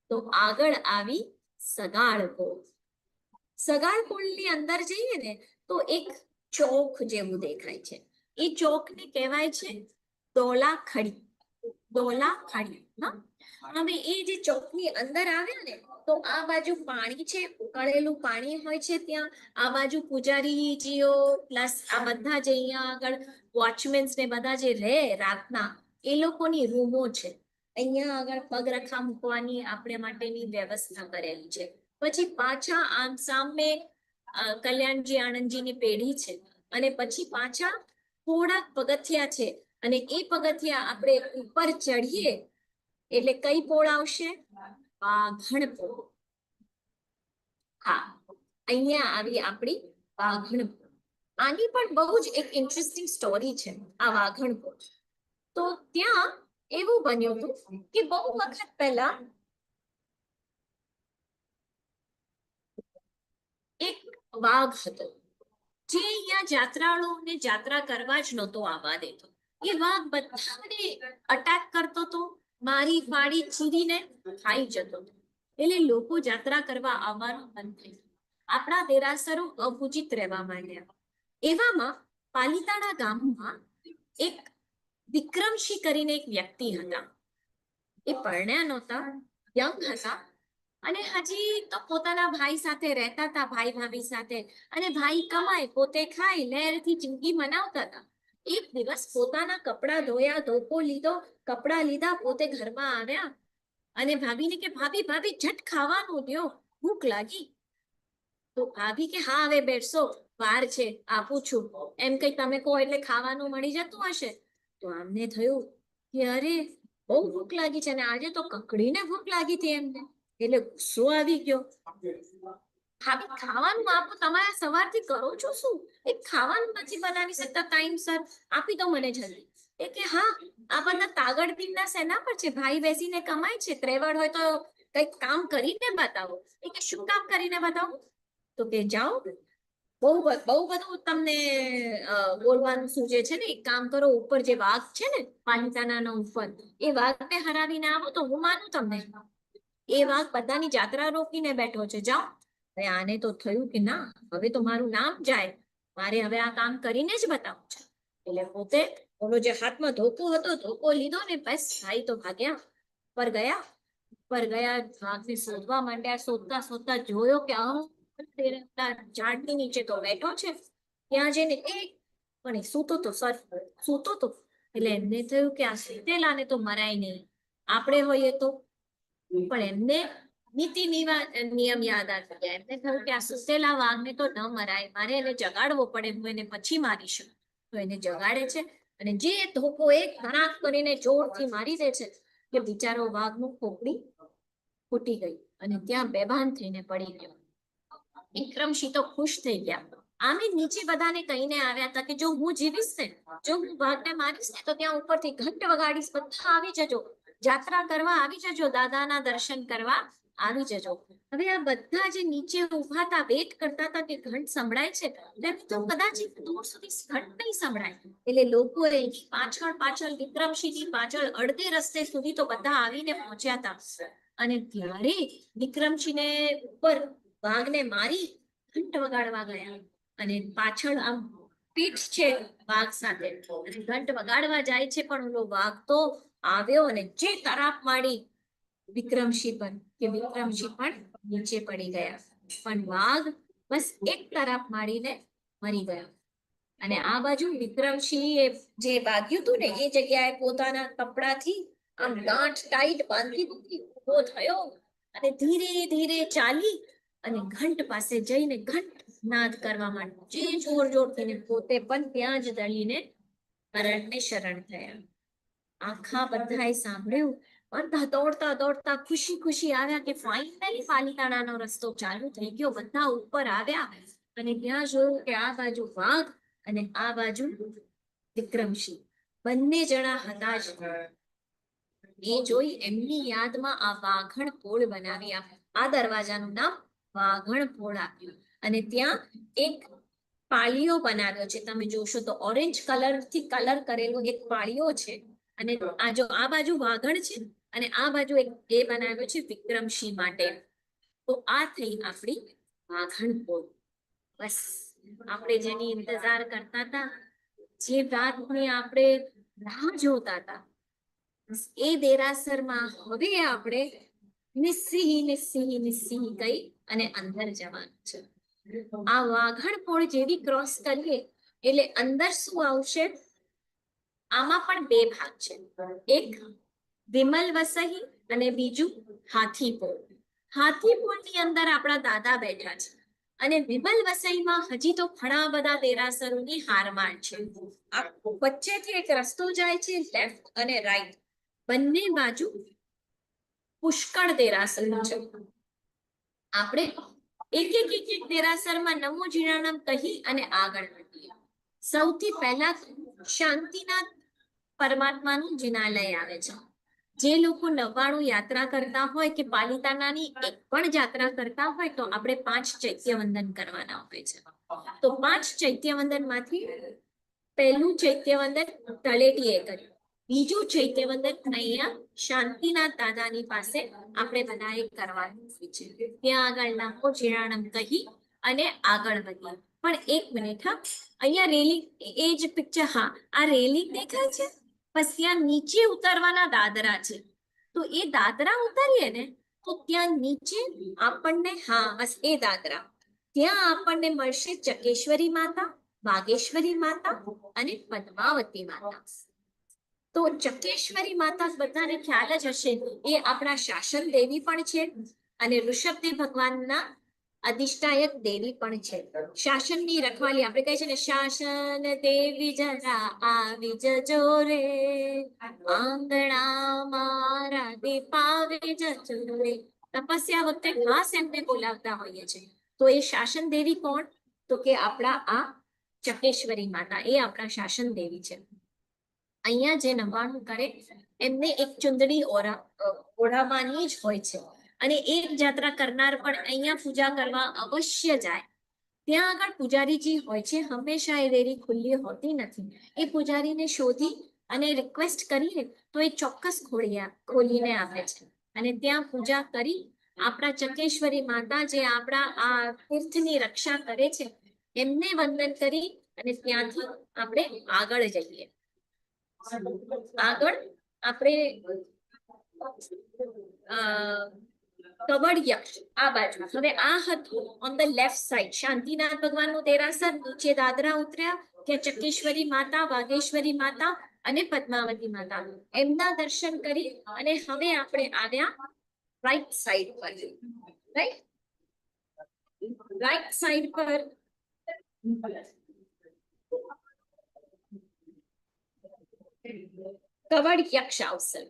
તો આગળ આવી સગાળપોળ. સગાળપોળની અંદર જઈએ ને તો એક ચોક જેવું દેખાય છે. એ ચોકને કહેવાય છે દોલા ખડી. દોલા ખડી. હવે એ જે ચોકની અંદર આવ્યા ને તો આ બાજુ પાણી છે, ઉકળેલું પાણી હોય છે ત્યાં. આ બાજુ પૂજારીજીઓ પ્લસ આ બધા જે અહીંયા આગળ વોચમેન્સ ને બધા જે રહે રાતના, એ લોકોની રૂમો છે. અહીંયા આગળ પગરખા મૂકવાની આપણે માટેની વ્યવસ્થા કરેલી છે. પછી પાછા આમ સામે કલ્યાણજી આનંદજીની પેઢી છે અને પછી પાછા થોડાક પગથિયા છે અને એ પગથિયા આપણે ઉપર ચડીએ એટલે કઈ પોળ આવશે? વાઘણ પોળ. હા, અહીંયા આવી આપણી વાઘણ પોળ. આની પણ બહુ જ એક ઇન્ટરેસ્ટિંગ સ્ટોરી છે આ વાઘણ પોળ. તો ત્યાં એવું બન્યું હતું કે બહુ વખત પહેલા એક વાઘ હતો જે અહીંયા જાત્રાળુઓને જાત્રા કરવા જ નહોતો આવવા દેતો. એ વાઘ બધાને અટેક કરતો હતો, મારી ફાડી ચીરીને ખાઈ જતો હતો. એટલે લોકો જાત્રા કરવા આવવાનું બંધ થઈ ગયું. આપણા દેરાસરો અપૂજિત રહેવા માંડ્યા. એવામાં પાલીતાણા ગામમાં એક વિક્રમસિંહ કરીને એક વ્યક્તિ હતા. એ પરણ્યા નહોતા, યંગ હતા અને હજી તો પોતાના ભાઈ સાથે રહેતા હતા, ભાઈ ભાભી સાથે. અને ભાઈ કમાય, પોતે ખાય, લહેરથી જિંદગી મનાવતા હતા. એક દિવસ પોતાના કપડા ધોયા, ધોકો લીધો, કપડા લીધા, પોતે ઘરમાં આવ્યા અને ભાભીને કે ભાભી ભાભી ઝટ ખાવાનું દ્યો, ભૂખ લાગી. તો ભાભી કે હા હવે બેઠસો, વાર છે, આપું છું. એમ કઈ તમે કહો એટલે ખાવાનું મળી જતું હશે. તો આમને થયું કે અરે બહુ ભૂખ લાગી છે અને આજે તો કકડીને ભૂખ લાગી હતી એમને. એટલે ગુસ્સો આવી ગયો. ભાભી ખાવાનું આપો, તમારે સવારથી કરો છો શું? એ ખાવાનું નથી બનાવી શકતા ટાઈમસર, આપી દો મને જલ્દી. એ કે હા, આ બધા તાગડ પીના શેના પર છે? ભાઈ બેસીને કમાય છે, ત્રેવડ હોય તો કઈક કામ કરીને બતાવો. એ કે શું કામ કરીને બતાવો? તો કે જાઓ, બહુ બધું તમને બોલવાનું સૂજે છે ને, એક કામ કરો, ઉપર જે વાઘ છે ને પાલીતાણાનો ઉપર, એ વાઘને હરાવીને આવો તો હું માનું તમને. એ વાઘ બધાની જાત્રા રોકીને બેઠો છે, જાઓ. હવે આને તો થયું કે ના, હવે તો મારું નામ જાય, મારે હવે આ કામ કરીને જ બતાવવું છે. એટલે પોતે ઓલો જે હાથમાં ધોકો હતો, ધોકો લીધો ને બસ ભાઈ તો ભાગ્યા. પર ગયા, વાઘને શોધવા માંડ્યા. શોધતા શોધતા જોયો કે ઝાડની નીચે તો બેઠો છે. ત્યાં જઈને પણ એ સૂતો તો સૂતો તો. એટલે એમને થયું કે આ સુતેલાને તો મરાય નહીં, આપણે હોઈએ તો. પણ એમને નીતિ નિયમ યાદ આવી ગયા. એમને થયું કે આ સુતેલા વાઘને તો ન મરાય, મારે એને જગાડવો પડે, હું એને પછી મારીશું. તો એને જગાડે છે અને જે ધોકો એક ધડાક કરીને જોરથી મારી દે છે કે બિચારો વાઘનું ખોપડી ફૂટી ગઈ અને ત્યાં બેભાન થઈને પડી ગયો. વિક્રમસિંહ તો ખુશ થઈ ગયા. આમે નીચે બધાને કહીને આવ્યા હતા કે જો હું જીવીશ ને, જો હું વાઘને મારીશ ને, તો ત્યાં ઉપરથી ઘંટ વગાડીશ, બધા આવી જજો, યાત્રા કરવા આવી જજો, દાદાના દર્શન કરવા આવી જજો. હવે આ બધા જે નીચે ઉભા હતા, વેટ કરતા હતા કે ઘંટ સંભળાય છે, તેમ તો કદાચ દૂર સુધી ઘંટ નહીં સંભળાય. એટલે લોકોએ પાછળ પાછળ વિક્રમસિંહની પાછળ અડધે રસ્તે સુધી તો બધા આવીને પહોંચ્યા હતા. અને ત્યારે વિક્રમસિંહને ઉપર વાઘને મારી ઘંટ વગાડવા ગયા અને પાછળ આમ પીઠ છે વાઘ સાથે ઘંટ વગાડવા જાય છે, પણ ઓલો વાઘ તો આવ્યો અને જે તરાપ મારી વિક્રમસિંહ પર કે વિક્રમસિંહ પણ નીચે પડી ગયા. પણ વાઘ બસ એક તરાપ મારીને મરી ગયો. અને આ બાજુ વિક્રમસિંહે જે વાગ્યું હતું ને એ જગ્યાએ પોતાના કપડાથી આમ ગાંઠ ટાઈટ બાંધી દીધી, ઉભો થયો અને ધીરે ધીરે ચાલી અને ઘંટ પાસે જઈને ઘંટ નાદ કરવા માંડ્યો. જે જોર જોરથી પોતે પણ ત્યાં જ દળીને મરણને શરણ થયા. આખા બધાએ સાંભળ્યું. બધા દોડતા દોડતા ખુશી ખુશી આવ્યા કે ફાઇનલી પાલીતાણાનો રસ્તો ચાલુ થઈ ગયો. બધા ઉપર આવ્યા અને ત્યાં જોયું કે આ બાજુ વાઘ અને આ બાજુ વિક્રમસિંહ બંને જણા હતા જ. એ જોઈ એમની યાદમાં આ વાઘણ પોળ બનાવી. આ દરવાજાનું નામ વાઘણ પોળ આપ્યું. અને ત્યાં એક પાળીઓ બનાવ્યો છે. તમે જોશો તો ઓરેન્જ કલર થી કલર કરેલો એક પાળીઓ છે. અને આ જો આ બાજુ વાઘણ છે અને આ બાજુ એક એ બનાવ્યો છે વિક્રમસિંહ માટે. તો આ થઈ આપણી વાઘણ પોળ. બસ આપણે જેની ઇંતજાર કરતા હતા, જે વાતની આપણે રાહ જોતા હતા, એ દેરાસરમાં હવે આપણે નિસ્સીહ નિસ્સીહ નિસ્સીહ કઈ અને અંદર જવાનું છે. આ વાઘણ પોળ જેવી ક્રોસ કરીએ એટલે અંદર શું આવશે? આમાં પણ બે ભાગ છે. એક વિમલ વસહી અને બીજું હાથીપોળ. હાથીપોળની અંદર આપણા દાદા બેઠા છે અને વિમલ વસઈમાં હજી તો ઘણા બધા દેરાસરોની હારમાળ છે. આ વચ્ચેથી એક રસ્તો જાય છે, લેફ્ટ અને રાઈટ બંને બાજુ પુષ્કળ દેરાસર છે. આપણે એક એક એક એક દેરાસરમાં નમો જીણાનમ કહી અને આગળ વધીએ. સૌથી પહેલા શાંતિનાથ પરમાત્માનું જિનાલય આવે છે. જે લોકો 99 યાત્રા કરતા હોય કે પાલિતાણાની એક પણ યાત્રા કરતા હોય તો આપણે 5 ચૈત્યવંદન કરવાના હોય છે. તો 5 ચૈત્યવંદન માંથી પહેલું ચૈત્યવંદન તળેટીએ કર્યું, બીજું ચૈત્યવંદન અહીંયા શાંતિનાથ દાદાની પાસે આપણે બધાએ કરવાનું છે. ત્યાં આગળ નામો જીણાનમ કહી અને આગળ વધીએ. પણ એક મિનિટ, હા, અહીંયા રેલિંગ એ જ પિક્ચર, હા, આ રેલિંગ દેખાય છે, બસ ત્યાં નીચે ઉતરવાના દાદરા છે. તો એ દાદરા ઉતરીએ ને તો ત્યાં નીચે આપણને, હા, બસ એ દાદરા, ત્યાં આપણને મળશે ચકેશ્વરી માતા, વાગેશ્વરી માતા અને પદ્માવતી માતા. તો ચકેશ્વરી માતા બધાને ખ્યાલ જ હશે, એ આપણા શાસન દેવી પણ છે અને ઋષભદેવ ભગવાનના અધિષ્ઠાયક દેવી પણ છે. શાસનની રખવાલી આપણે કહે છે ને, શાસન દેવી જરા આવી જજો રે, આંગણા મારા દીપાવે જજો રે. તપસ્યા વખતે ખાસ એમને બોલાવતા હોઈએ છે. તો એ શાસન દેવી કોણ? તો કે આપણા આ ચકેશ્વરી માતા, એ આપણા શાસન દેવી છે. અહીંયા જે નવાણું કરે એમને એક ચુંદડી ઓઢાવવાની જ હોય છે. અને એક યાત્રા કરનાર પણ અહીંયા પૂજા કરવા અવશ્ય જાય. ત્યાં આગળ પૂજારીજી હોય છે, હંમેશા એ દેરી ખુલ્લી હોતી નથી. એ પૂજારીને શોધી અને રિક્વેસ્ટ કરીને તો એ ચોક્કસ ખોલીને આપે છે. અને ત્યાં પૂજા કરી આપણા ચકેશ્વરી માતા જે આપણા આ તીર્થની રક્ષા કરે છે એમને વંદન કરી અને ત્યાંથી આપણે આગળ જઈએ. આગળ આપણે કવડ યક્ષ આ બાજુ. હવે આ હતું on the left side Shantinath ભગવાનનું દેરાસર. નીચે દાદરા ઉતર્યા, ત્યાં ચકેશ્વરી માતા, વાગેશ્વરી માતા અને પદ્માવતી માતા, એમના દર્શન કરી અને હવે આપણે આવ્યા રાઈટ સાઈડ પર. રાઈટ સાઈડ પર કવડ યક્ષ આવશે.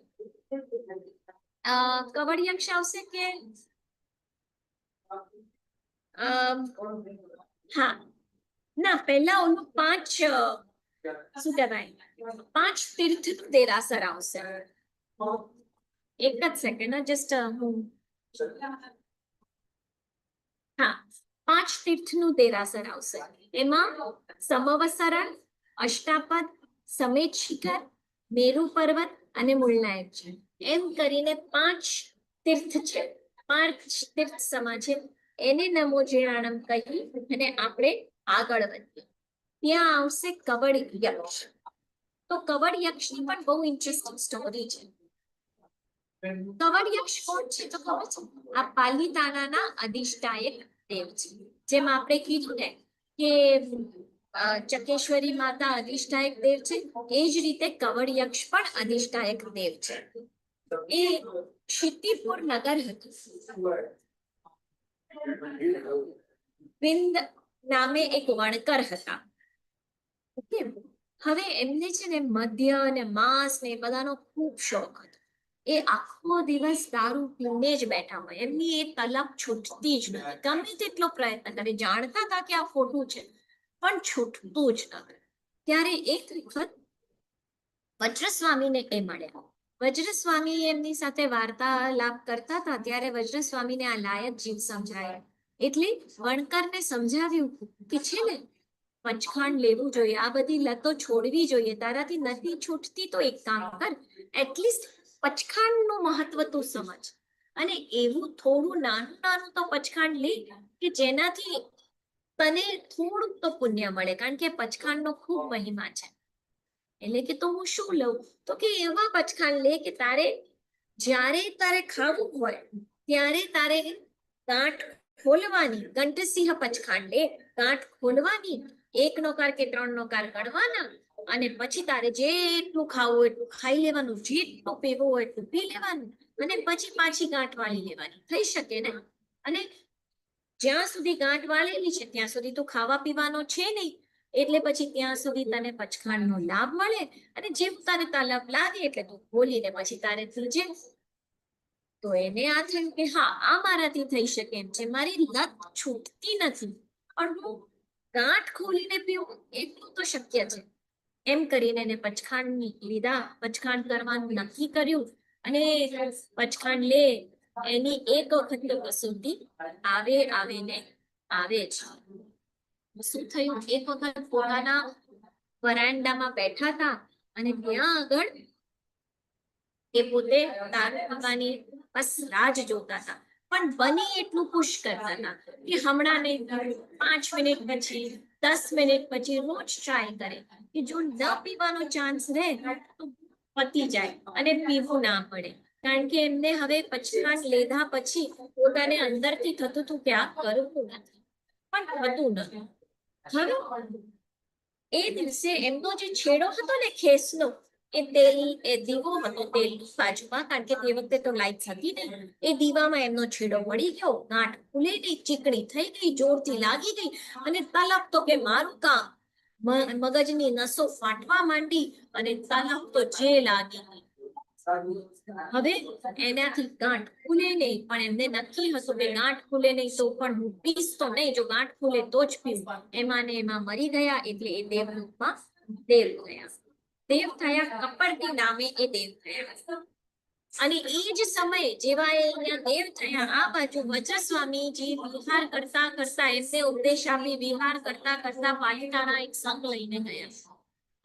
કવળ યક્ષ આવશે કે હા ના પહેલા ઓલું 5 શું કહેવાય 5 તીર્થ દેરાસર આવશે. એક જ સેકન્ડ જસ્ટ હું હા 5 તીર્થનું દેરાસર આવશે. એમાં સમવસરણ, અષ્ટાપદ, સમેત શિખર, મેરુ પર્વત અને મૂળનાયક છે. એમ કરીને 5 તીર્થ છે. 5 તીર્થ સમા છે. એને નમો જીરાણમ કહી અને આપણે આગળ વધીએ. ત્યાં આવશે કવળ યક્ષ. તો કવળ યક્ષની પણ બહુ ઇન્ટરેસ્ટિંગ સ્ટોરી છે. કવળ યક્ષ કોણ છે તો ખબર છે? આ પાલિતાણાના અધિષ્ઠાયક દેવ છે. જેમ આપણે કીધું ને કે ચકેશ્વરી માતા અધિષ્ઠાયક દેવ છે, એ જ રીતે કવળ યક્ષ પણ અધિષ્ઠાયક દેવ છે. એ ક્ષિતિપુર નગર હતું. વિંદ નામે એક વણકર હતા. ઓકે, હવે એમને છે ને મદ્ય અને માંસ ને એ બધાનો ખૂબ શોખ હતો. એ આખો દિવસ દારૂ પીને જ બેઠા હોય. એમની એ તલબ છૂટતી જ નથી. ગમે તેટલો પ્રયત્ન કરે, જાણતા હતા કે આ ખોટું છે પણ છૂટતું જ નથી. ત્યારે એક વખત વજ્રસ્વામીને એ મળ્યા. વજ્રસ્વામી એમની સાથે વાર્તાલાપ કરતા હતા. ત્યારે વજ્રસ્વામીને આ લાયક જીવ સમજાયા. એટલે વણકરને સમજાવ્યું કે છે ને પચખાંડ લેવું જોઈએ, આ બધી લતો છોડવી જોઈએ. તારાથી નથી છૂટતી તો એક કામ કર, એટલીસ્ટ પચખાંડનું મહત્વ તું સમજ અને એવું થોડું નાનું નાનું તો પચખાંડ લે કે જેનાથી તને થોડુંક તો પુણ્ય મળે, કારણ કે પચખાંડનો ખૂબ મહિમા છે. એટલે કે તો હું શું લઉં? તો કે એવા પચખાંડ લે કે તારે જ્યારે તારે ખાવું હોય ત્યારે તારે ગાંઠ ખોલવાની. ઘંટસિંહ પચખાંડ લે, ગાંઠ ખોલવાની, 1 નો કાર કે 3 નો કાર ગણવાના અને પછી તારે જેટલું ખાવું હોય એટલું ખાઈ લેવાનું, જેટલું પીવું હોય એટલું પી લેવાનું અને પછી પાછી ગાંઠ વાળી લેવાની. થઈ શકે ને? અને જ્યાં સુધી ગાંઠ વાળેલી છે ત્યાં સુધી તો ખાવા પીવાનો છે નહીં, એટલે પછી ત્યાં સુધી તને પચખાંડનો લાભ મળે અને જેમ તને તલબ લાગે એટલે તું ખોલીને પછી તારે પીજે. તો એને આ થયું કે હા, આ મારાથી થઈ શકે એમ છે. મારી લત છૂટતી નથી પણ હું ગાંઠ ખોલીને પીવું એટલું તો શક્ય છે. એમ કરીને એને પચખાંડ લીધા, પચખાંડ કરવાનું નક્કી કર્યું અને પચખાંડ લે એની એક વખત તો કસોટી આવે ને આવે જ. શું થયું? એક વખત પોતાના વરાંડામાં બેઠા હતા અને ત્યાં આગળ એ પોતે દારૂ પીવાની બસ રાહ જ જોતા હતા. પણ બને એટલું પુશ કરતા હતા કે હમણાં નહીં, 5 મિનિટ પછી, 10 મિનિટ પછી રોજ ટ્રાય કરે કે જો ન પીવાનો ચાન્સ રહે તો પતી જાય અને પીવું ના પડે. કારણ કે એમને હવે પચખાંડ લીધા પછી પોતાને અંદરથી થતું હતું કે આ કરવું નથી, પણ થતું નથી. હવે એ દિવસે એમનો જે છેડો હતો ને ખેસનો, એ દીવો હતો તેલની બાજુમાં, કારણ કે તે વખતે તો લાઈટ હતી નહીં. એ દીવામાં એમનો છેડો પડી ગયો, ગાંઠ ખુલી ગઈ, ચીકણી થઈ ગઈ, જોરથી લાગી ગઈ અને તલબ તો કે મારું કામ. મગજની નસો ફાટવા માંડી અને તલબ તો જે લાગી ગઈ. હવે એનાથી ગાંઠ ખુલે નહીં, પણ એમને નક્કી હતું કે ગાંઠ ખુલે નહીં તો પણ હું પીસ તો નહીં, જો ગાંઠ ખુલે તો જ પીસ. એમાં ને એમાં મરી ગયા. એટલે એ દેવલોકમાં દેવ થયા. દેવ થયા, કપડતી નામે એ દેવ થયા. અને એ જ સમયે જેવા એ અહીંયા દેવ થયા, આ બાજુ વજ્રસ્વામીજી વિહાર કરતા કરતા એમને ઉપદેશ આપી વિહાર કરતા કરતા પાલિતાણા એક સંઘ લઈને ગયા.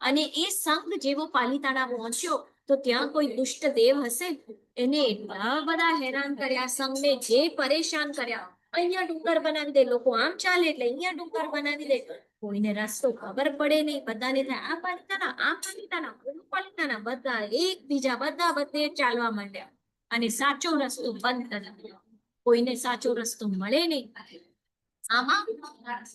અને એ સંઘ જેવો પાલિતાણા પહોંચ્યો તો ત્યાં કોઈ દુષ્ટ દેવ હશે, એને એટલા બધા હેરાન કર્યા, સંઘને જે પરેશાન કર્યા. અહીંયા ડુંગર બનાવી દે, લોકો આમ ચાલે એટલે અહીંયા ડુંગર બનાવી દે, કોઈને રસ્તો ખબર પડે નહીં. બધાને થાય આ પાલિતાણા, આ પાલિતાણા, ઓલું પાલિતાણા, બધા એકબીજા બધા બધે ચાલવા માંડ્યા અને સાચો રસ્તો બંધ કરી દીધો. કોઈને સાચો રસ્તો મળે નહીં. આમાં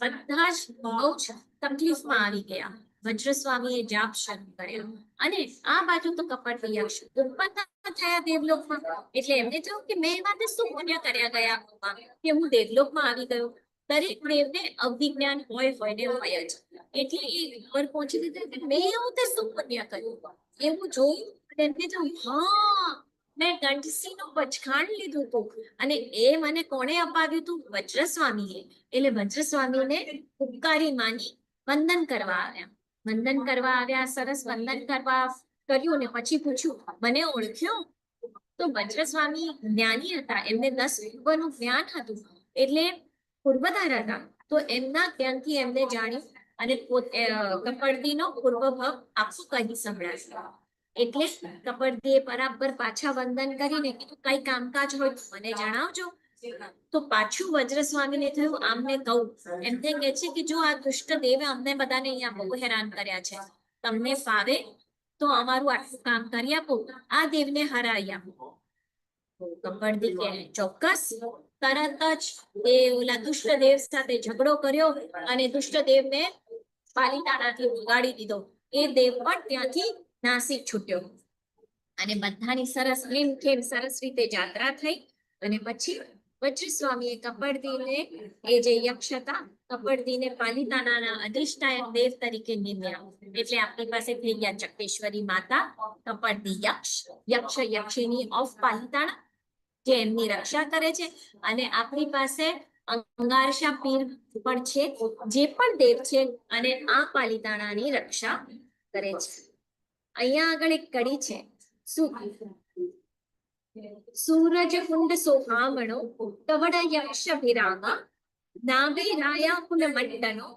બધા જ બહુ જ તકલીફમાં આવી ગયા. વજ્રસ્વામીએ જાપ શરૂ કર્યો અને આ બાજુ તો કપટ યક્ષ ઉત્પન્ન થયા દેવલોકમાં. એટલે એમને થયું કે મેં એમાં શું પુણ્ય કર્યા ગયા કે હું દેવલોકમાં આવી ગયો. દરેક દેવને અવિજ્ઞાન હોય ને હોય જ. એટલે એ ઉપર પહોંચી દીધું કે મેં એવું તે શું પુણ્ય કર્યું એવું જોયું અને એમને થયું હા મેં ગંડસીનું વચખાણ લીધું હતું અને એ મને કોણે અપાવ્યું હતું? વજ્રસ્વામીએ. એટલે વજ્રસ્વામીને ઉપકારી માની વંદન કરવા આવ્યા. વંદન કરવા આવ્યા, સરસ વંદન કરવા કર્યું ને પછી પૂછ્યું, મને ઓળખ્યો? તો વજ્રસ્વામી જ્ઞાની હતા, એમને 10 પૂર્વનું જ્ઞાન હતું, એટલે પૂર્વધાર હતા. તો એમના જ્ઞાનથી એમને જાણ્યું અને કપડદીનો પૂર્વભાવ આખું કહી સંભળાવ્યું. એટલે કપડદીએ બરાબર પાછા વંદન કરીને કીધું, કઈ કામકાજ હોય તો મને જણાવજો. તો પાછું વજ્રસ્વામીને થયું, આમને કહું. એમને કહે છે કે જો આ દુષ્ટ દેવે અમને બધાને અહીંયા બહુ હેરાન કર્યા છે, તમને ફાવે તો અમારું આટલું કામ કરી આપો, આ દેવને હરાવી આપો. કપડદી કહે ચોક્કસ. તરત જ એ ઓલા દુષ્ટ દેવ સાથે ઝઘડો કર્યો અને દુષ્ટ દેવને પાલીતાણાથી ઉગાડી દીધો. એ દેવ પણ ત્યાંથી નાસી છૂટ્યો અને બધાની સરસ હેમખેમ સરસ રીતે જાત્રા થઈ. અને પછી વજ્રસ્વામીએ કપડદીને, એ જે યક્ષ હતા, કપડદીને પાલીતાણાના અધિષ્ઠાયક દેવ તરીકે નિમ્યા. એટલે આપણી પાસે થઈ ગયા ચક્રેશ્વરી માતા, કપડદી યક્ષ, યક્ષ યક્ષિણી ઓફ પાલીતાણા, જે એમની રક્ષા કરે છે. અને આપણી પાસે અંગારસા પીર પણ છે, જે પણ દેવ છે અને આ પાલીતાણાની રક્ષા કરે છે. અહીંયા આગળ એક કડી છે, સૂરજ કુંડ સોહામણો કવડ યક્ષ વિરામ, નાભે રાયા કુલ મંડનો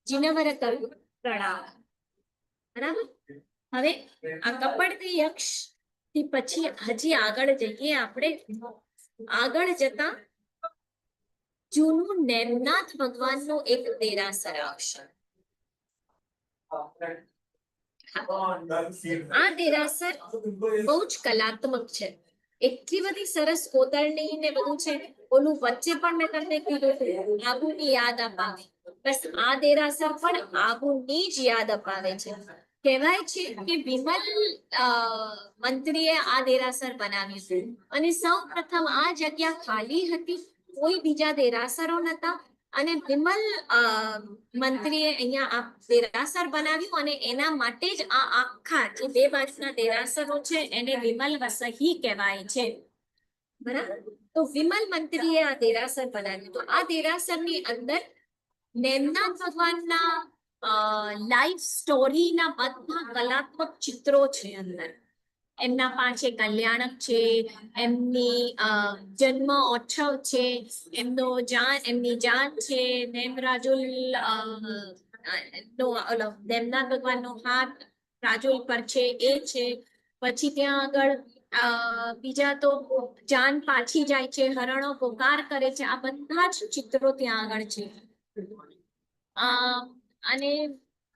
જીનવર કરું પ્રણામ. બરાબર. હવે આ કપડદી યક્ષ થી પછી હજી આગળ જઈએ આપણે. આગળ જતા જૂનું નેમનાથ ભગવાનનું એક દેરાસર આવશે. આ દેરાસર બહુ જ કલાત્મક છે. એટલી બધી સરસ કોતરણી ને બધું છે. ઓલું વચ્ચે પણ મેં તમને કીધું આબુની યાદ અપાવે, બસ આ દેરાસર પણ આબુની જ યાદ અપાવે છે. કહેવાય છે કે વિમલ મંત્રીએ આ દેરાસર બનાવ્યું હતું અને સૌ પ્રથમ આ જગ્યા ખાલી હતી, કોઈ બીજા દેરાસરો નતા અને વિમલ મંત્રીએ અહીંયા આ દેરાસર બનાવ્યું અને એના માટે જ આ આખા જે બે બાજુના દેરાસરો છે એને વિમલ વસહી કહેવાય છે. બરાબર. તો વિમલ મંત્રીએ આ દેરાસર બનાવ્યું. તો આ દેરાસરની અંદર નેમનાથ ભગવાનના લાઈફ સ્ટોરીના બધા કલાત્મક ચિત્રો છે અંદર. એમના પાંચે કલ્યાણક છે, એમની જન્મ ઓછવ છે, એમની જાન છે, નેમરાજુલ નેમનાથ ભગવાનનો હાથ રાજુલ પર છે એ છે. પછી ત્યાં આગળ બીજા તો જાન પાછી જાય છે, હરણો પોકાર કરે છે, આ બધા જ ચિત્રો ત્યાં આગળ છે. અને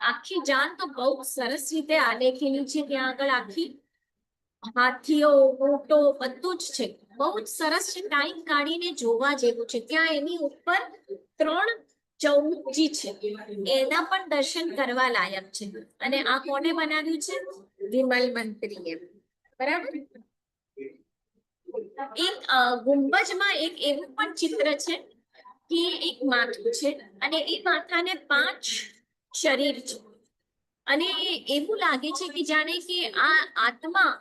આખી જાન તો બહુ સરસ રીતે આલેખેલી છે. ત્યાં આગળ આખી હાથીઓ, ઊંટો બધું જ છે. બહુ જ સરસ છે. ટાઈમ કાઢીને જોવા જેવું છે. ત્યાં એની ઉપર 3 ચૌમુખજી છે, એના પણ દર્શન કરવા લાયક છે. અને આ કોને બનાવ્યું છે? વિમલ મંત્રીએ. બરાબર. એક ગુંબજમાં એક એવું પણ ચિત્ર છે કે એક માથું છે અને એ માથાને 5 શરીર છે અને એવું લાગે છે કે જાણે કે આ આત્મા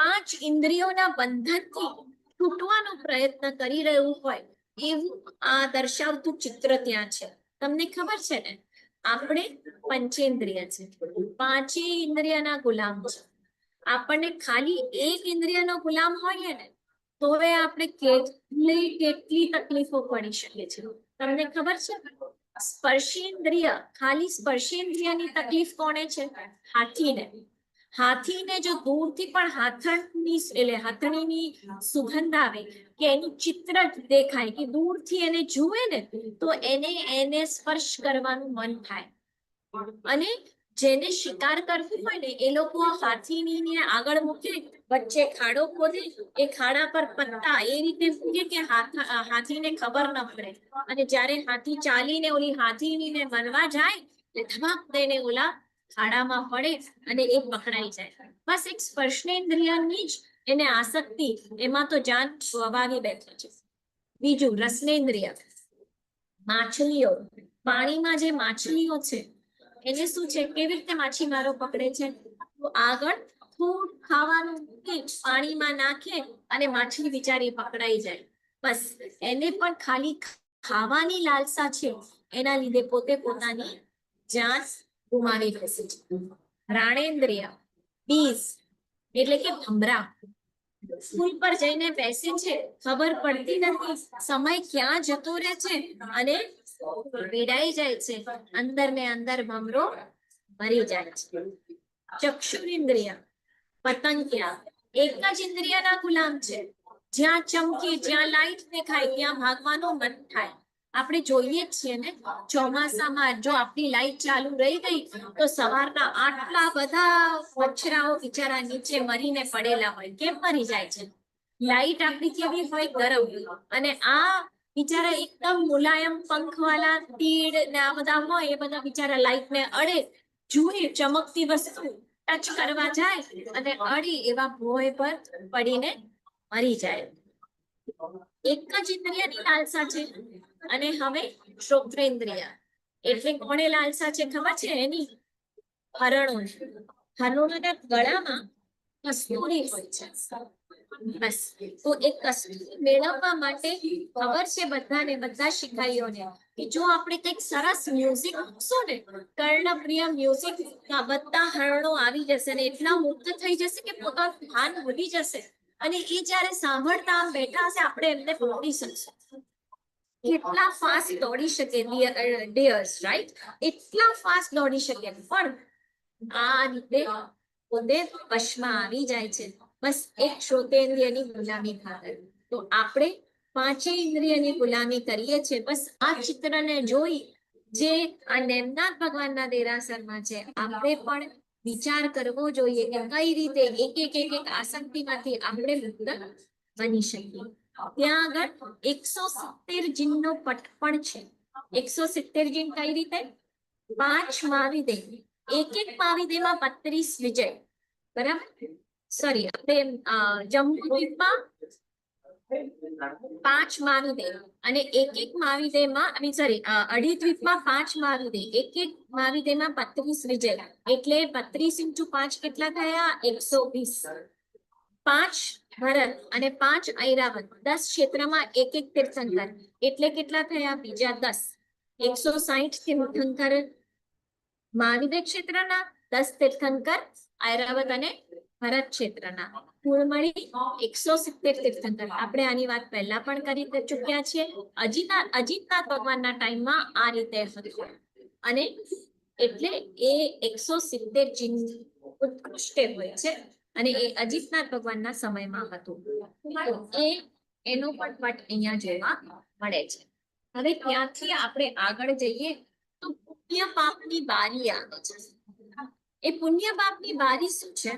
5 ઇન્દ્રિયોના બંધનથી છૂટવાનો પ્રયત્ન કરી રહ્યું હોય એવું આ દર્શાવતું ચિત્ર ત્યાં છે. તમને ખબર છે ને, આપણે પંચેન્દ્રિય છે, 5 ઇન્દ્રિયના ગુલામ છે. આપણને ખાલી એક ઇન્દ્રિયનો ગુલામ હોઈએ ને તો આપણે કેટલી તકલીફો પડી શકે છે. તમને ખબર છે? સ્પર્શેન્દ્રિય, ખાલી સ્પર્શેન્દ્રિયની તકલીફ કોને છે? હાથીને. હાથીને જો દૂરથી પણ હાથણીની સુગંધ આવે કે એનું ચિત્ર દેખાય કે દૂરથી એને જુએ ને તો એને સ્પર્શ કરવાનું મન થાય. અને જેને શિકાર કરવું હોય ને એ લોકો હાથીની આગળ મૂકે, વચ્ચે ખાડો ખોદે, એ ખાડા પર પત્તા એ રીતે મૂકે કે હાથીને ખબર ન પડે. અને જ્યારે હાથી ચાલીને ઓલી હાથીને મળવા જાય એટલે ધમાક દઈને ઓલા ખાડામાં પડે અને એ પકડાઈ જાય. બસ એક સ્પર્શેન્દ્રિયની જ એને આસક્તિ, એમાં તો જાન સ્વભાવી બેઠી છે. બીજું રસનેન્દ્રિય, માછલીઓ. પાણીમાં જે માછલીઓ છે એને શું છે, કેવી રીતે માછીમારો પકડે છે? તો આગળ થોડું ખાવાનું મૂકી પાણીમાં નાખે અને માછલી બિચારી પકડાઈ જાય. બસ એને પણ ખાલી ખાવાની લાલસા છે, એના લીધે પોતે પોતાની જાન ગુમાવી બેસે છે. રાણેન્દ્રિય બીજ એટલે કે ભમરા સ્કૂલ પર જઈને બેસે છે, ખબર પડતી નથી સમય ક્યાં જતો રહે છે અને પીડાઈ જાય છે. અંદર ને અંદર ભમરો મરી જાય છે. ચક્ષુરિન્દ્રિય પતંગિયા એક જ ઇન્દ્રિયના ગુલામ છે. જ્યાં ચમકે જ્યાં લાઈટ દેખાય ત્યાં ભાગવાનું મન થાય. આપણે જોઈએ જ છીએ ને, ચોમાસામાં જો આપણી લાઈટ ચાલુ રહી ગઈ તો સવારના આટલા બધા મચ્છરાઓ બિચારા નીચે મરીને પડેલા હોય. કેમ મરી જાય છે? લાઈટ આપણી કેવી હોય? ગરમ. અને આ બિચારા એકદમ મુલાયમ પંખવાળા તીડ ને આ બધા હોય, એ બધા બિચારા લાઈટને અડે, જુએ ચમકતી વસ્તુ ટચ કરવા જાય અને અડી એવા ભોય પર પડીને મરી જાય. એક જ ઇન્દ્રિયની લાલસા છે. અને હવે શ્રોત્રેન્દ્રિય એટલે કોને લાલસા છે ખબર છે? એની હરણો. હરણોના ગળામાં કસ્તુરી હોય છે. બસ તો એ કસ્તુરી મેળવવા માટે ખબર છે બધાને, બધા શિકારીઓને, કે જો આપણે કંઈક સરસ મ્યુઝિક મૂકશું ને, કર્ણપ્રિય મ્યુઝિક, બધા હરણો આવી જશે ને એટલા મુક્ત થઈ જશે કે પોતાનું ભાન ભૂલી જશે અને એ જ્યારે સાંભળતા આમ બેઠા હશે, આપણે એમને પકડી શકશું. કેટલા ફાસ્ટ દોડી શકે ડિયર્સ, રાઈટ? એટલા ફાસ્ટ દોડી શકે, પણ આ રીતે પોતે વશમાં આવી જાય છે, બસ એક શ્રોતેન્દ્રિયની ગુલામી ખાતર. તો આપણે પાંચેય ઇન્દ્રિયની ગુલામી કરીએ છીએ. બસ આ ચિત્રને જોઈ જે આ નેમનાથ ભગવાનના દેરાસરમાં છે, આપણે પણ વિચાર કરવો જોઈએ કે કઈ રીતે એક આસક્તિમાંથી આપણે મુક્ત બની શકીએ. ત્યાં આગળ 170 જીનનો પટ પણ છે. 170 જીન કઈ રીતે? 5 મહાવિદેહ, એક મહાવિદેહમાં 32 વિજય, બરાબર? સોરી, આપણે જંબુદ્વીપમાં 5 મહાવિદેહ અને એક મહાવિદેહમાં, સોરી, અઢી દ્વીપમાં 5 મહાવિદેહ, એક મહાવિદેહમાં 32 વિજય, એટલે 32 × 5 કેટલા થયા? 120. 5 ભરત અને 5 ઐરાવત, 10 ક્ષેત્રમાં એક તીર્થંકર, એટલે કેટલા થયા? બીજા 10. 160 તીર્થંકર મહાવિદેહ ક્ષેત્રના, 10 તીર્થંકર ઐરાવત અને ભરત ક્ષેત્રના, કુલ મળી 170 તીર્થંકર. આપણે આની વાત પહેલા પણ કરી ચુક્યા છીએ. અજીતનાથ ભગવાનના ટાઈમમાં આ રીતે હતું અને એટલે એ 170 જીન ઉત્કૃષ્ટ હોય છે અને એ અજીતનાથ ભગવાનના સમયમાં હતું. તો એનો પણ પટ અહીંયા જોવા મળે છે. હવે ત્યાંથી આપણે આગળ જઈએ તો પુણ્ય પાપની બારી આવે છે. એ પુણ્ય પાપની બારી શું છે?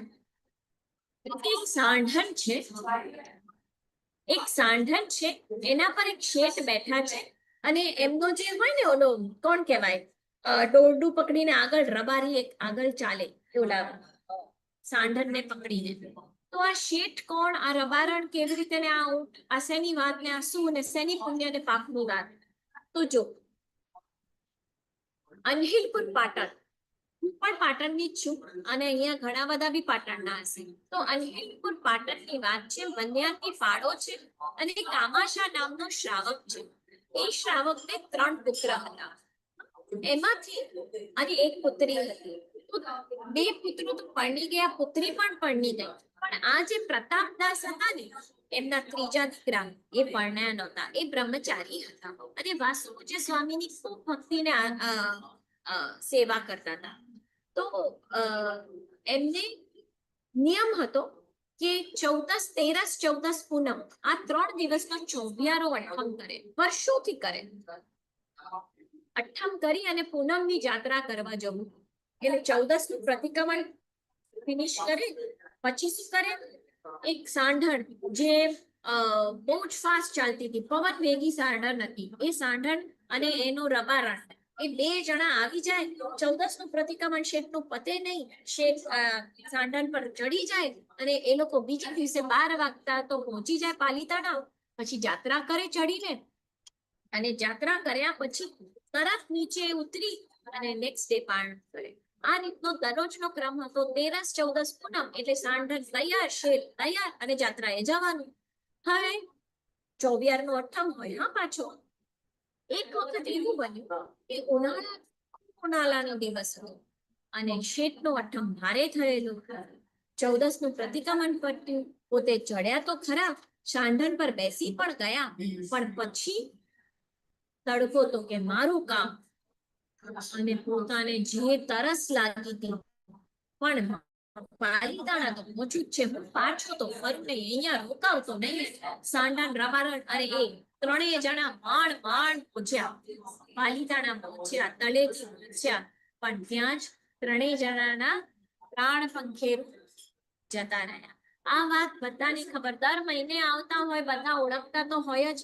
એક સાંઢણ છે, એના પર એક શેઠ બેઠા છે અને એમનો જે હોય ને, ઓલો કોણ કહેવાય, દોરડું પકડીને આગળ રબારી એક આગળ ચાલે, ઓલા સાંઢણને પકડીને. તો આ શેઠ કોણ? આ રબારણ કેવી રીતે ને આ શેની વાત ને આ શું ને શેની પુણ્ય ને પાપની વાત? તો જો અનહિલપુર પાટણ, હું પણ પાટણની જ છું અને અહીંયા ઘણા બધા બી પાટણના હશે. તો અનહિલપુર પાટણની વાત છે. વન્યાથી ફાળો છે અને કામાશા નામનો શ્રાવક છે. એ શ્રાવકને 3 પુત્ર હતા, એમાંથી અને એક પુત્રી હતી. તો 2 પુત્રો તો પરણી ગયા, પુત્રી પણ પરણી ગઈ, પણ આ જે પ્રતાપદાસ હતા ને, એમના ત્રીજા દીકરા, એ પરણ્યા નહોતા, એ બ્રહ્મચારી હતા અને વાસુજી સ્વામીની ખૂબ ભક્તિને સેવા કરતા હતા. તો એમને નિયમ હતો કે 14 પૂનમ, આ 3 દિવસનો ચોવિયારો અઠમ કરે, વર્ષોથી કરે. અઠમ કરી અને પૂનમની જાત્રા કરવા જવું. એટલે 14 નું પ્રતિક્રમણ ફિનિશ કરે, પછી શું કરે? એક સાંઢણ જે બહુ જ ફાસ્ટ ચાલતી હતી, પવન વેગી સાંઢણ હતી, એ સાંઢણ અને એનો રબારણ, એ 2 જણા આવી જાય. 14 નું પ્રતિક્રમણ શેઠનું પતે નહીં, શેઠ સાંઢણ પર ચડી જાય અને એ લોકો બીજા દિવસે 12 વાગતા તો પહોંચી જાય પાલીતાણા. પછી જાત્રા કરે ચડીને, અને જાત્રા કર્યા પછી તરત નીચે ઉતરી અને નેક્સ્ટ ડે પારણ કરે. આ રીતનો દરરોજનો ક્રમ હતો. 13, 14, પૂનમ એટલે સાંઢણ તૈયાર, શેઠ તૈયાર અને જાત્રાએ જવાનું. હવે ચોવિયારનો અઠમ હોય હા પાછો. એક વખત એવું બન્યું કે ઉનાળાનો દિવસ હતો અને શેઠનો અઠમ ભારે થયેલો. 14 નું પ્રતિક્રમણ પત્યું. પોતે ચડ્યા તો ખરા, સાંઢણ પર બેસી પણ ગયા, પણ પછી તડકો તો કે મારું કામ અને પોતાને જે તરસ લાગી હતી પણ પાલીતાણા તો પહોંચ્યું જ છે, હું પાછો તો ફરું નહીં, અહીંયા રોકાવતો નહીં. સાંઢણ રમારણ અને એ ત્રણેય જણા માંડ પહોંચ્યા, પાલીતાણા પહોંચ્યા, તળેટી પહોંચ્યા, પણ ત્યાં જ ત્રણેય જણાના પ્રાણ પંખે જતા રહ્યા. આ વાત બધાને ખબર, દર મહિને આવતા હોય, બધા ઓળખતા તો હોય જ,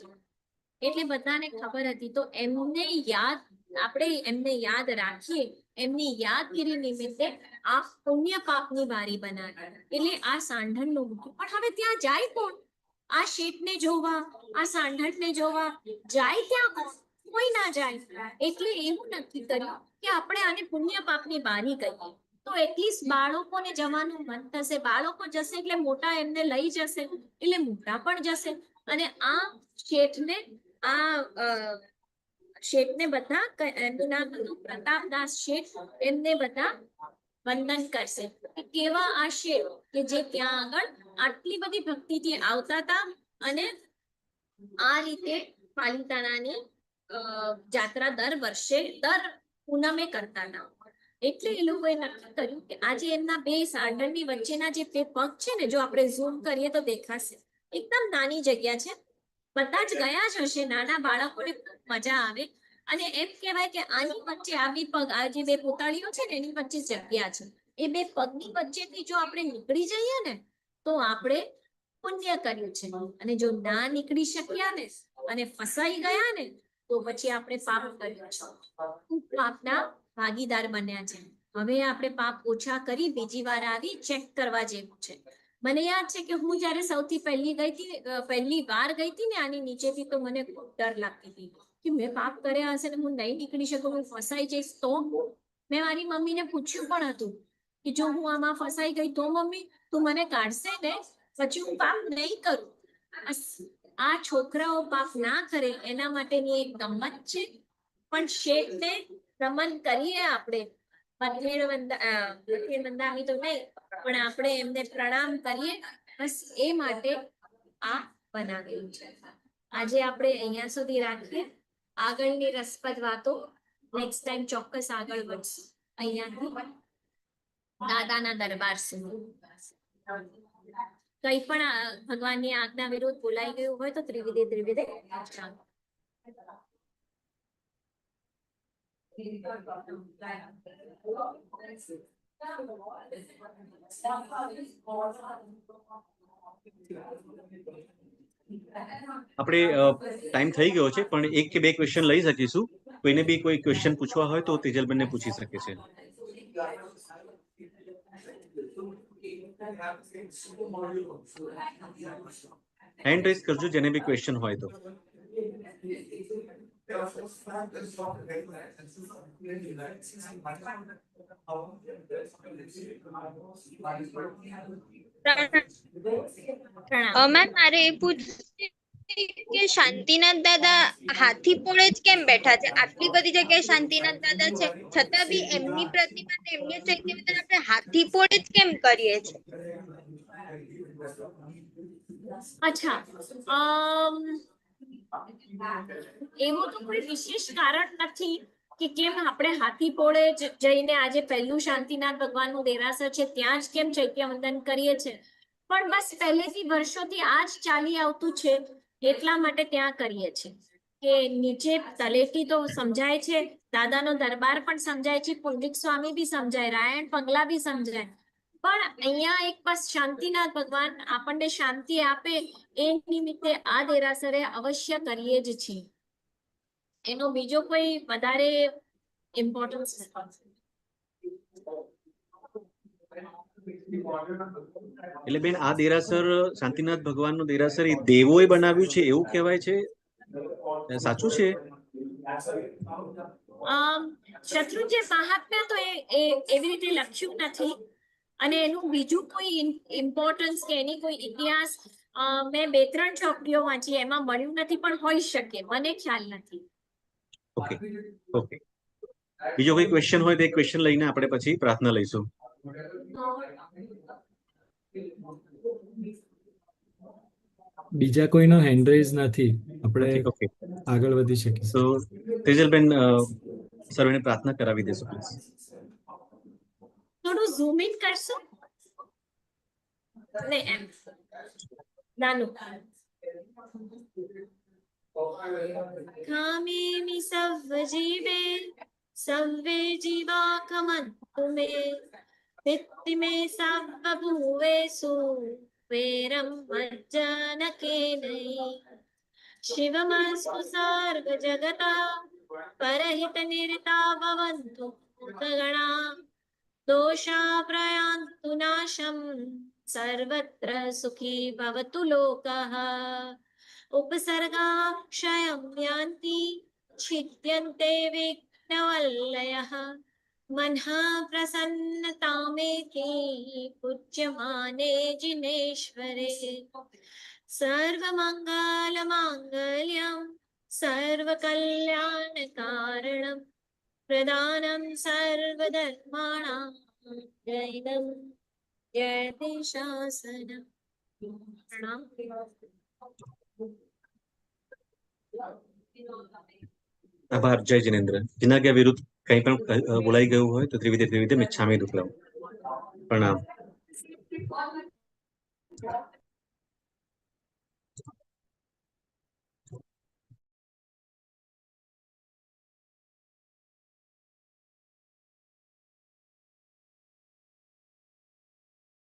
એટલે બધાને ખબર હતી. તો એમને યાદ, આપણે એમને યાદ રાખીએ, એમની યાદગીરી નિમિત્તે આ પુણ્ય પાપની બારી બનાવી, એટલે આ સાંઢણનું મૂક્યું. પણ હવે ત્યાં જાય કોણ? આ શેઠને જોવા, આ સાંઢણને જોવા જાય ત્યાં કોણ? કોઈ ના જાય. એટલે એવું નક્કી કર્યું કે આપણે આને પુણ્ય પાપની બારી કહીએ. તો એટલીસ્ટ બાળકોને જવાનું મન થશે, બાળકો જશે એટલે મોટા એમને લઈ જશે, એટલે મોટા પણ જશે. અને આ શેઠને શેઠને બધા, એમનું નામ હતું પ્રતાપદાસ શેઠ, એમને બધા વંદન કરશે. કેવા આ શેઠ કે જે ત્યાં આગળ આટલી બધી ભક્તિથી આવતા હતા અને આ રીતે પાલીતાણાની જાત્રા દર વર્ષે દર પૂનમે કરતા હતા. એટલે એ લોકોએ નક્કી કર્યું કે આજે એમના બે સાંઢણની વચ્ચેના જે બે પગ છે ને, જો આપણે ઝૂમ કરીએ તો દેખાશે, એકદમ નાની જગ્યા છે. બધા જ ગયા જ હશે, નાના બાળકોને મજા આવે. અને એમ કહેવાય કે આની વચ્ચે આ બે પગ, આ જે બે પોતાળીઓ છે ને એની વચ્ચે જગ્યા છે. એ બે પગની વચ્ચેથી જો આપણે નીકળી જઈએ ને તો આપણે પુણ્ય કર્યું છે, અને જો ના નીકળી શક્યા ને અને ફસાઈ ગયા ને તો પછી આપણે પાપ કર્યું છે, પાપના ભાગીદાર બન્યા છે. હવે આપણે પાપ ઓછા કરી બીજી વાર આવી ચેક કરવા જેવું છે. મને યાદ છે કે હું જયારે સૌથી પહેલી વાર ગઈ હતી ને આની નીચેથી, તો મને ખૂબ ડર લાગતી હતી કે મેં પાપ કર્યા હશે ને હું નહીં નીકળી શકું, હું ફસાઈ જઈશ તો. મેં મારી મમ્મીને પૂછ્યું પણ હતું કે જો હું આમાં ફસાઈ ગઈ તો મમ્મી તું મને કાઢશે ને, પછી હું પાપ નહીં કરું. આ છોકરાઓ પાપ ના કરે એના માટેની એક ગમત છે. પણ શેઠને નમન કરીએ આપણે, બંધાવી તો નહીં, પણ આપણે એમને પ્રણામ કરીએ, બસ એ માટે આ બનાવેલું છે. આજે આપણે અહીંયા સુધી રાખીએ. આગળની રસપ્રદ વાતો નેક્સ્ટ ટાઈમ ચોક્કસ આગળ વધશે. અહીંયાથી દાદાના દરબાર સુધી કઈ પણ ભગવાનની આજ્ઞા વિરુદ્ધ બોલાઈ ગયું હોય તો ત્રિવિધે આપણે ટાઈમ થઈ ગયો છે, પણ એક કે બે ક્વેશ્ચન લઈ શકીશું. કોઈને બી કોઈ ક્વેશ્ચન પૂછવા હોય તો તેજલબેનને પૂછી શકે છે. હેન્ડ રેઝ કરજો જેને બી ક્વેશ્ચન હોય તો. મેમ મારે એ પૂછવું કે શાંતિનાથ દાદા હાથી પોળે જ કેમ બેઠા છે? આટલી બધી જગ્યાએ શાંતિનાથ દાદા છે, છતાં બી એમની પ્રતિમા ને એમની ચૈત્ય આપણે હાથી પોળે જ કેમ કરીએ છીએ? અચ્છા, એવું તો કોઈ વિશેષ કારણ નથી કે કેમ આપણે હાથી પોળે જઈને આજે પહેલું શાંતિનાથ ભગવાનનું દેરાસર છે ત્યાં જ કેમ ચૈત્ય વંદન કરીએ છીએ. પણ બસ પહેલેથી વર્ષોથી આ જ ચાલી આવતું છે એટલા માટે ત્યાં કરીએ છીએ કે નીચે તલેટી તો સમજાય છે, દાદાનો દરબાર પણ સમજાય છે, પુંડિક સ્વામી બી સમજાય, રાયણ પગલા બી સમજાય, પણ અહીંયા એક બસ શાંતિનાથ ભગવાન આપણને શાંતિ આપે એ નિમિત્તે આ દેરાસરે અવશ્ય કરીએ જ છીએ. એનો બીજો કોઈ વધારે ઇમ્પોર્ટન્સ નથી. એટલે બેન આ દેરાસર શાંતિનાથ ભગવાનનું દેરાસર એ દેવોએ બનાવ્યું છે એવું કહેવાય છે, સાચું છે? શત્રુંજય મહાત્મ્ય તો એવી રીતે લખ્યું નથી અને એનું બીજું કોઈ ઇમ્પોર્ટન્સ કે એની કોઈ ઇતિહાસ મેં 2-3 ચોપડીઓ વાંચી એમાં મળ્યું નથી, પણ હોઈ શકે, મને ખ્યાલ નથી. ઓકે ઓકે, બીજો કોઈ ક્વેશ્ચન હોય તો એ ક્વેશ્ચન લઈને આપણે પછી પ્રાર્થના લઈશું. બીજા કોઈનો હેન્ડ રેઝ નથી, આપણે ઓકે, આગળ વધી શકીએ. તો તેજલબેન સર્વેને પ્રાર્થના કરાવી દેશો પ્લીઝ. થોડું ઝૂમ ઇન કરશો ને એમ નાનું. કામિની સર્વ જીવે સર્વે જીવા કમંતુ મે વિત્તિ મે સર્વ ભૂવેષુ વેરમ મજ્જનકેનૈ શિવમસ્તુ સર્વ જગતા પરહિત નિરતા ભવન્તુ ભૂતગણા દોષા પ્રયાન્તુ નાશમ સર્વત્ર સુખી ભવતુ લોકઃ ઉપસર્ગા ક્ષયં યાન્તિ છિદ્યન્તે વિઘ્નવલ્લયઃ મનઃ પ્રસન્નતામેતિ પૂજ્યમાને જિનેશ્વરે સર્વમંગલમાંગલ્યં સર્વકલ્યાણકારણં પ્રદાनं સર્વધર્માણાં જૈનં જયતિ શાસનम्. પ્રણામ. આભાર. જય જિનેન્દ્ર. જિનાજ્ઞા વિરુદ્ધ કંઈ પણ બોલાઈ ગયું હોય તો ત્રિવિધે મિચ્છામિ દુક્કડમ. પ્રણામ.